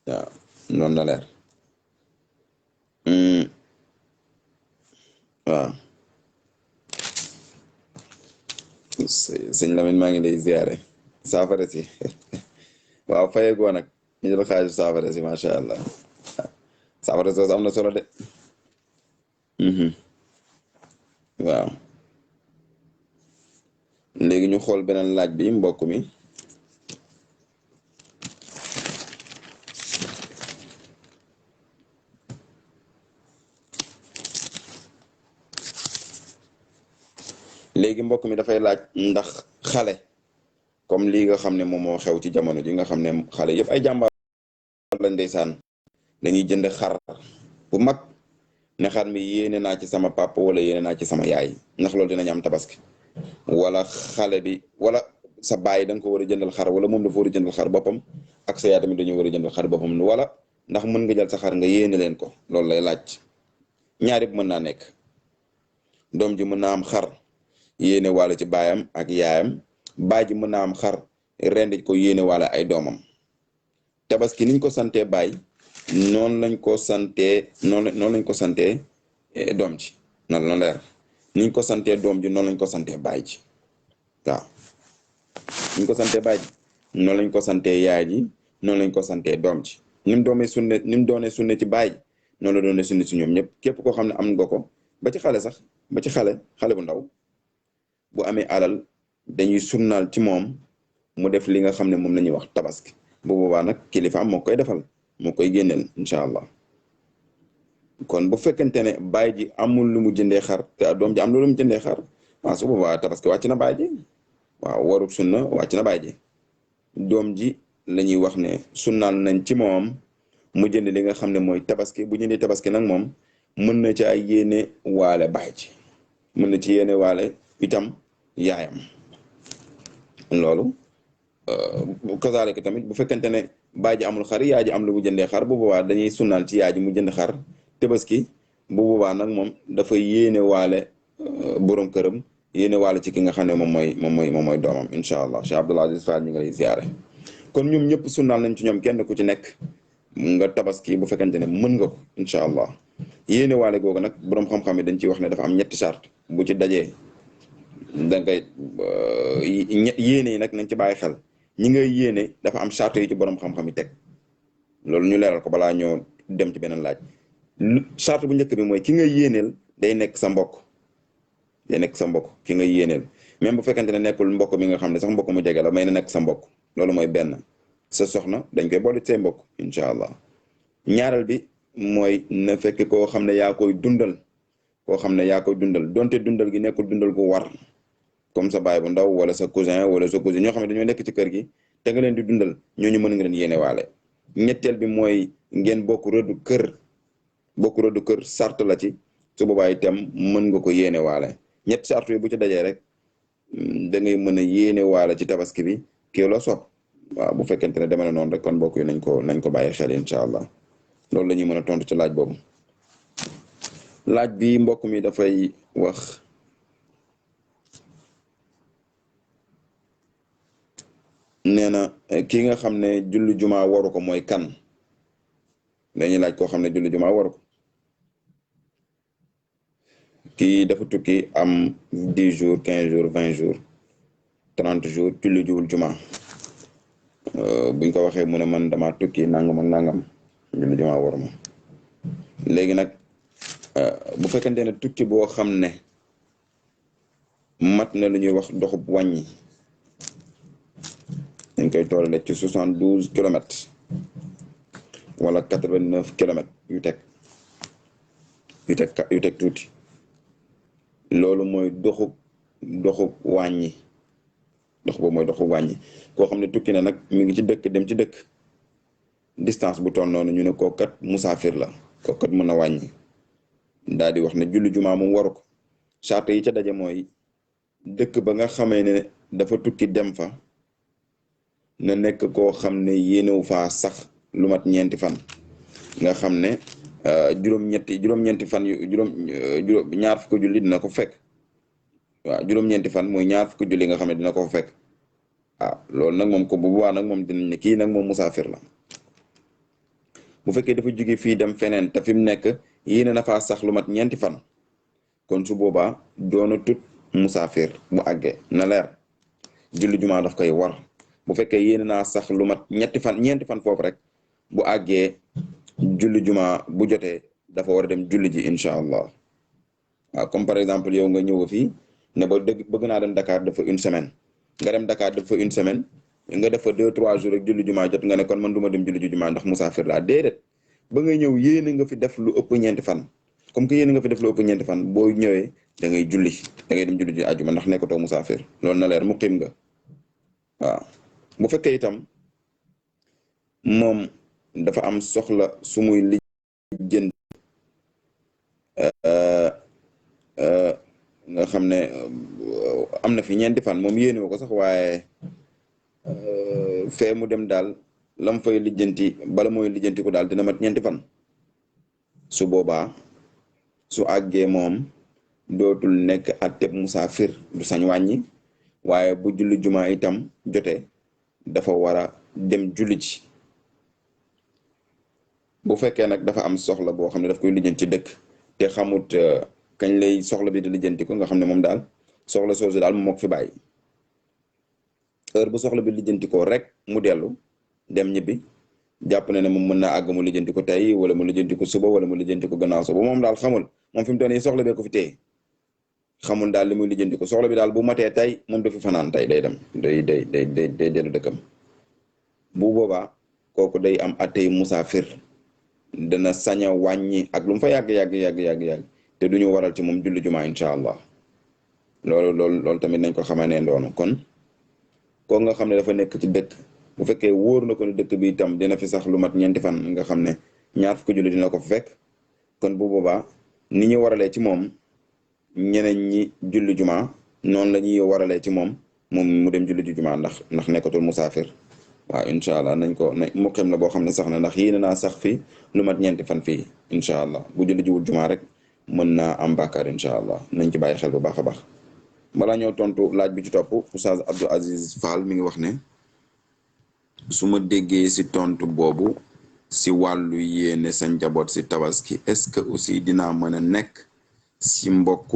waaw noonu na leer waaw sëñ Lamine maa ngi lay ziare saafara si waaw fayegoo nag ñu jël xaaju saafara si macha allah saafara si am na solo de waaw léegi ñu xool beneen laaj bi mbokk mi léegi mbokk mi dafay laaj ndax xale comme lii nga xam ne moom moo xew ci jamono ji nga xam ne xale yëpp ay jàmbaar lañ ndeysaan dañuy jënd xar bu mag ne xar mi yéene naa ci sama papa wala yéene naa ci sama yaay ndax loolu dinañ am tabaski wala xale bi wala sa baay da nga ko war a jëndal xar wala moom dafa war a jëndal xar boppam ak sa yaay tamit dañu war a jëndal xar boppam wala ndax mën nga jël sa xar nga yéene leen ko loolu lay laaj ñaari mën naa nekk doom ji mën naa am xar yéene wàlla ci baayam ak yaayam baay ji mën naa am xar rendi ko yéene wàlla ay doomam tabaski niñ ko santee baay noonu lañ ko santee noonu lañ ko santee doom ji noonu la leer niñ ko santee doom ji noonu lañ ko santee baay ji waaw niñ ko santee baay ji noonu lañ ko santee yaay ji noonu lañ ko santee doom ji ni mu doonee sunne ci baay noonu la doonee sunne ci ñoom ñëpp képp koo xam ne am nga ko ba ci xale sax ba ci xale bu ndaw bu amee alal dañuy sunnaal ci moom mu def li nga xam ne moom la ñuy wax tabaski bu boobaa nag kilifaam moo koy defal moo koy génneel incha allah kon bu fekkente ne baay ji amul lu mu jëndee xar te doom ji am lu mu jëndee xar waaw su boobaa tabaski wàcc na baay ji waaw warut sunna wàcc na baay ji doom ji la ñuy wax ne sunnaal nañ ci moom mu jënd li nga xam ne mooy tabaski bu jëndee tabaski nag moom mën na ci ay yéene waale baay ji mën na ci yéene waale itam yaayam loolu kazaalika tamit bu fekkente ne baay ji amul xar yaay ji am lu mu jëndee xar bu boobaa dañuy sunnaal ci yaay ji mu jënd xar tabaski bu boobaa nag moom dafa yéene waale borom këram yéene waale ci ki nga xam ne moom mooy doomam incha allah Cheikh Abdoul Aziz Fall ñu ngi lay ziare kon ñoom ñëpp sunnaal nañ ci ñoom kenn ku ci nekk nga tabaski bu fekkente ne mën nga ko incha allah yéene waale googu nag borom xam-xam yi dañ ciy wax ne dafa am ñetti charte bu ci dajee da ngay yéene yi nag nañ ci bàyyi xel ñi ngay yéene dafa am charte yi ci borom xam-xam yi teg loolu ñu leeral ko balaa ñoo dem ci beneen laaj charte bu njëkk bi mooy ki ngay yéeneel day nekk sa mbokk ki ngay yéeneel même bu fekkente ne nekkul mbokk mi nga xam ne sax mbokk mu jege la may na nekk sa mbokk loolu mooy benn sa soxna dañ koy boole ci say mbokk incha allah ñaareel bi mooy na fekk koo xam ne yaa koy dundal donte dundal gi nekkul dundal gu war comme sa baay bu ndaw wala sa cousin wala sa cousine ñoo xam ne dañoo nekk ci kër gi te nga leen di dundal ñooñu mën nga leen yéene waale ñetteel bi mooy ngeen bokk rëddu kër sart la ci su boobaa itam mën nga ko yéene waale ñett sart yi bu ci dajee rek da ngay mën a yéene waale ci tabaski bi kii la sopp waaw bu fekkente ne deme na noonu rek kon mbokk yi nañ ko bàyyi xel incha allah loolu la ñuy mën a tontu ci laaj boobu laaj bi mbokk mi dafay wax nee na kii nga xam ne julli juma waru ko mooy kan dañuy laaj koo xam ne julli juma waru ko kii dafa tukki am 10 jours 15 jours 20 jours 30 jours julli jiwul juma buñ ko waxee mu ne man dama tukki nangam ak nangam julli juma waru ma léegi nag bu fekkente ne tukki boo xam ne mat na lu ñuy wax doxub wàññi dañ koy tollale ci 72 kilomètres wala 89 kilomètres yu teg tuuti loolu mooy doxub wàññi dox boobu mooy doxub wàññi koo xam ne tukki na nag mi ngi ci dëkk dem ci dëkk distance bu toll noonu ñu ne kookat musaafir la kookat mën a wàññi daal di wax ne julli jumaa moom waru ko charte yi ca daje mooy dëkk ba nga xamee ne dafa tukki dem fa na nekk koo xam ne yéenewu faa sax lu mat ñeenti fan nga xam ne juróom-ñeenti fan ñaar fukki julli dina ko fekk waaw juróom-ñeenti fan mooy ñaar fukki julli nga xam ne dina ko fekk loolu nag moom ko bu boobaa nag moom dinañ ne kii nag moom musaafir la bu fekkee dafa jóge fii dem feneen te fi mu nekk yéene na faa sax lu mat ñeenti fan kon su boobaa doona tut musaafir bu àggee na leer julli jumaa daf koy war bu fekkee yéene naa sax lu mat ñeenti fan foofu rek bu àggee julli jumaa bu jotee dafa war a dem julli ji incha allah waaw comme par exemple yow nga ñëw fii ne ba bëgg naa dem Dakar dafa une semaine nga dem Dakar dafa une semaine nga def fa 2-3 jours rek julli jumaa jot nga ne kon man du ma dem julli ji jumaa ndax musaafir laa déedéet ba nga ñëw yéene nga fi def lu ëpp ñeenti fan comme que yéene nga fi def lu ëpp ñeenti fan boo ñëwee da ngay dem julli ji àjjuma ndax nekkatoo musaafir loolu na leer muqim nga waaw bu fekkee itam moom dafa am soxla su muy lijjanti nga xam ne am na fi ñeenti fan moom yéene ko sax waaye fee mu dem daal lam fay lijjanti bala mooy lijjanti ko daal dina mat ñeenti fan su boobaa su àggee moom dootul nekk atteb musaafir du sañ wàññi waaye bu julli jumaa itam jotee dafa war a dem julli ji bu fekkee nag dafa am soxla boo xam ne daf koy lijjanti dëkk te xamut kañ lay soxla bi di lijjanti ko nga xam ne moom daal soxla soosu daal moom moo ko fi bàyyi heure bu soxla bi lijjanti ko rek mu dellu dem ñibbi jàpp na ne moom mën naa àgg mu lijjanti ko tey wala mu lijjanti ko suba wala mu lijjanti ko gannaaw suba moom daal xamul moom fi mu toll nii soxla bee ko fi téye xamul daal li muy lijjanti ko soxla bi daal bu matee tey moom du fi fanaan tey day dem day dellu dëkkam bu boobaa kooku day am attey musaafir dana sañ a wàññi ak lu mu fa yàgg te du ñu waral ci moom julli jumaa incha allah loolu tamit nañ ko xamee ne doonu kon koo nga xam ne dafa nekk ci dëkk bu fekkee wóor na ko ne dëkk bi itam dina fi sax lu mat ñeenti fan nga xam ne ñaar fukki julli dina ko fekk kon bu boobaa ni ñu waralee ci moom ñeneen ñi julli jumaa noonu la ñuy waralee ci moom mu dem julli ji jumaa ndax nekkatul musaafir waaw incha allah nañ ko muqim la boo xam ne sax na ndax yéene naa sax fi lu mat ñeenti fan fii incha allah bu julli jiwul jumaa rek mën naa am bàkkaar incha allah nañ ci bàyyi xel bu baax a baax balaa ñoo tontu laaj bi ci topp Oustaz Abdou Aziz Fall mi ngi wax ne su ma déggee si tontu boobu si wàllu yéene sa njaboot si tabaski est-ce que aussi dinaa mën a nekk si bokk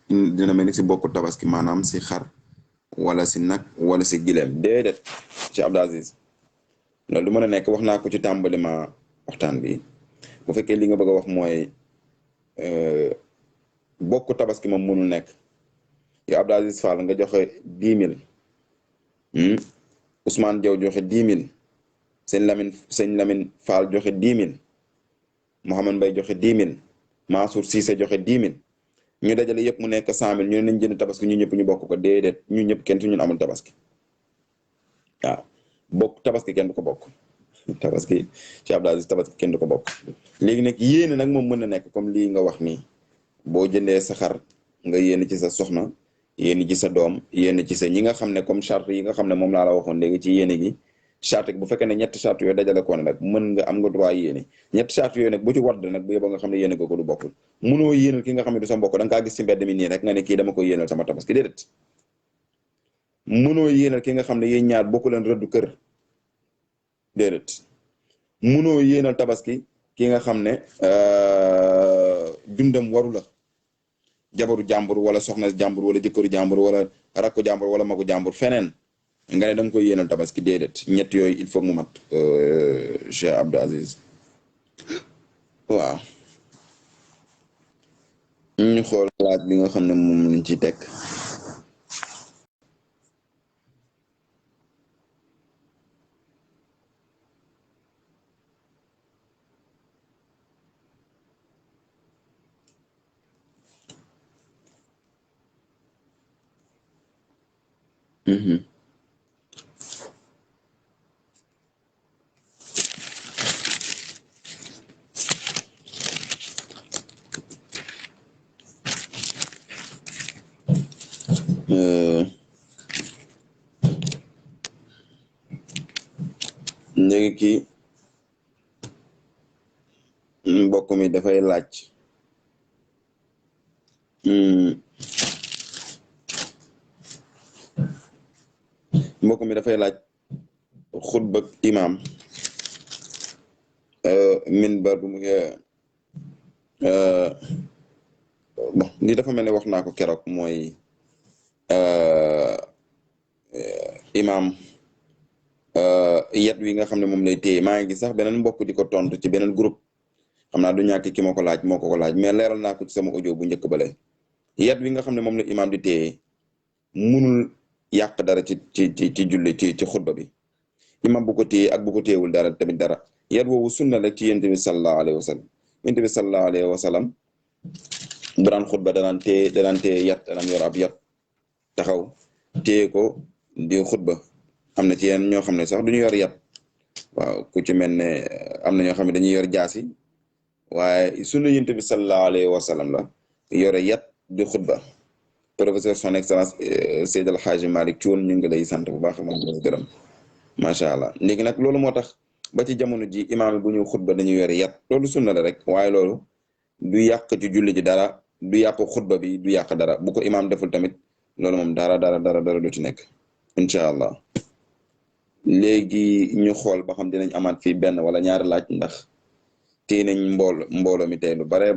dina mel ni si bokku tabaski maanaam si xar wala si nag wala si gileem déedéet ci Abdou Aziz loolu du mën a nekk wax naa ko ci tàmbali ma waxtaan bi bu fekkee li nga bëgg a wax mooy bokku tabaski moom mënul nekk yow Abdou Aziz Fall nga joxe 10 000 Ousmane Diaw joxe 10 000 sëñ Lamine Fall joxe 10 000 Mouhamed Mbaye joxe 10 000 Mansour Cissé joxe 10 000 ñu dajale yëpp mu nekk 100 000 ñu ne nañ jënd tabaski ñu ñëpp ñu bokk ko déedéet ñu ñëpp kenn ci ñun amul tabaski waaw bokk tabaski kenn du ko bokk tabaski ci Abdou Aziz tabaski kenn du ko bokk léegi nag yéene nag moom mën na nekk comme lii nga wax nii boo jëndee sa xar nga yéene ci sa soxna yéene ci sa doom yéene ci sa ñi nga xam ne comme charte yi nga xam ne moom laa la waxoon léegi ci yéene gi charte bu fekkee ne ñetti charte yooyu dajale ko ne nag mën nga am nga droit yéene ñetti charte yooyu nag bu ci wadd nag bu yóbboo nga xam ne yéene ko du bokkul mënoo yéenal ki nga xam ne du sa mbokk da nga kaa gis ci mbedd mi nii rek nga ne kii dama ko yéenal sama tabaski déedéet mënoo yéenal ki nga xam ne yéen ñaar bokku leen rëddu kër déedéet mënoo yéenal tabaski ki nga xam ne dundam waru la jabaru jàmbur wala soxna jàmbur wala jëkkëru jàmbur wala rakku jàmbur wala magu jàmbur feneen nga ne da nga koy yéenal tabaski déedéet ñett yooyu il faut mu mat Cheikh Abdou Aziz waaw ñu xool laaj bi nga xam ne moom lañ ci teg. léegi kii mbokk mi dafay laaj xutba imaam minbar bu mu bon lii dafa mel ne wax naa ko keroog mooy imaam yet wi nga xam ne moom lay téye maa ngi gis sax beneen mbokk di ko tontu ci beneen groupe xam naa du ñàkk ki ma ko laaj moo ko laaj mais leeral naa ko ci sama audio bu njëkk bale yet wi nga xam ne moom la imaam di téye munul yàq dara ci julli ci xutba bi imaam bu ko téye ak bu ko téyewul dara tamit dara yet woowu sunna rek ci yonent bi sallallahu alayhi wa sallam yonent bi sallallahu alayhi wa sallam bu daan xutba danaan téye yat danaan yor ab yat taxaw téye ko di xutba am na ci yenn ñoo xam ne sax duñu yor yat waaw ku ci mel ne am na ñoo xam ne dañuy yor jaasi waaye sunna yonent bi sallallahu alayhi wa sallam la yore yat di xutba professeur son excellence Seydi El Hadji Malick Thioune ñu ngi lay sant bu baax moom la gërëm macha allah léegi nag loolu moo tax ba ci jamono ji imaam bu ñu xutba dañuy yore yat loolu sunna la rek waaye loolu du yàq ci julli ji dara du yàq xutba bi du yàq dara bu ko imaam deful tamit loolu moom dara du ci nekk incha allah léegi ñu xool ba xam dinañ amaat fii benn wala ñaari laaj ndax téye nañ mbooloo mi tey lu bare.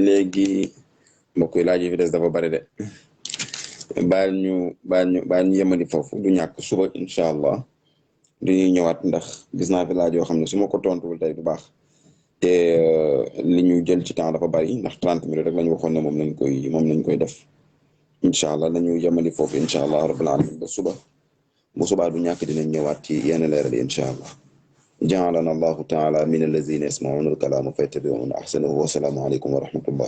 léegi mbokk yi laaj yi fi des dafa bari de baal ñu yemandi foofu du ñàkk suba incha allah dañuy ñëwaat ndax gis naa fi laaj yoo xam ne su ma ko tontuwul tey du baax te li ñu jël ci temps dafa bari ndax 30 minutes rek la ñu waxoon ne moom lañ koy def incha allah dañu yemandi foofu incha allah rabbil alamin ba suba bu subaa du ñàkk dinañ ñëwaat ci yenn leeral yi incha allah ja'alana allahu taala min allazina yasma'una al-kalama fayattabi'una ahsanahu wa salaamu alaykum wa rahmatullah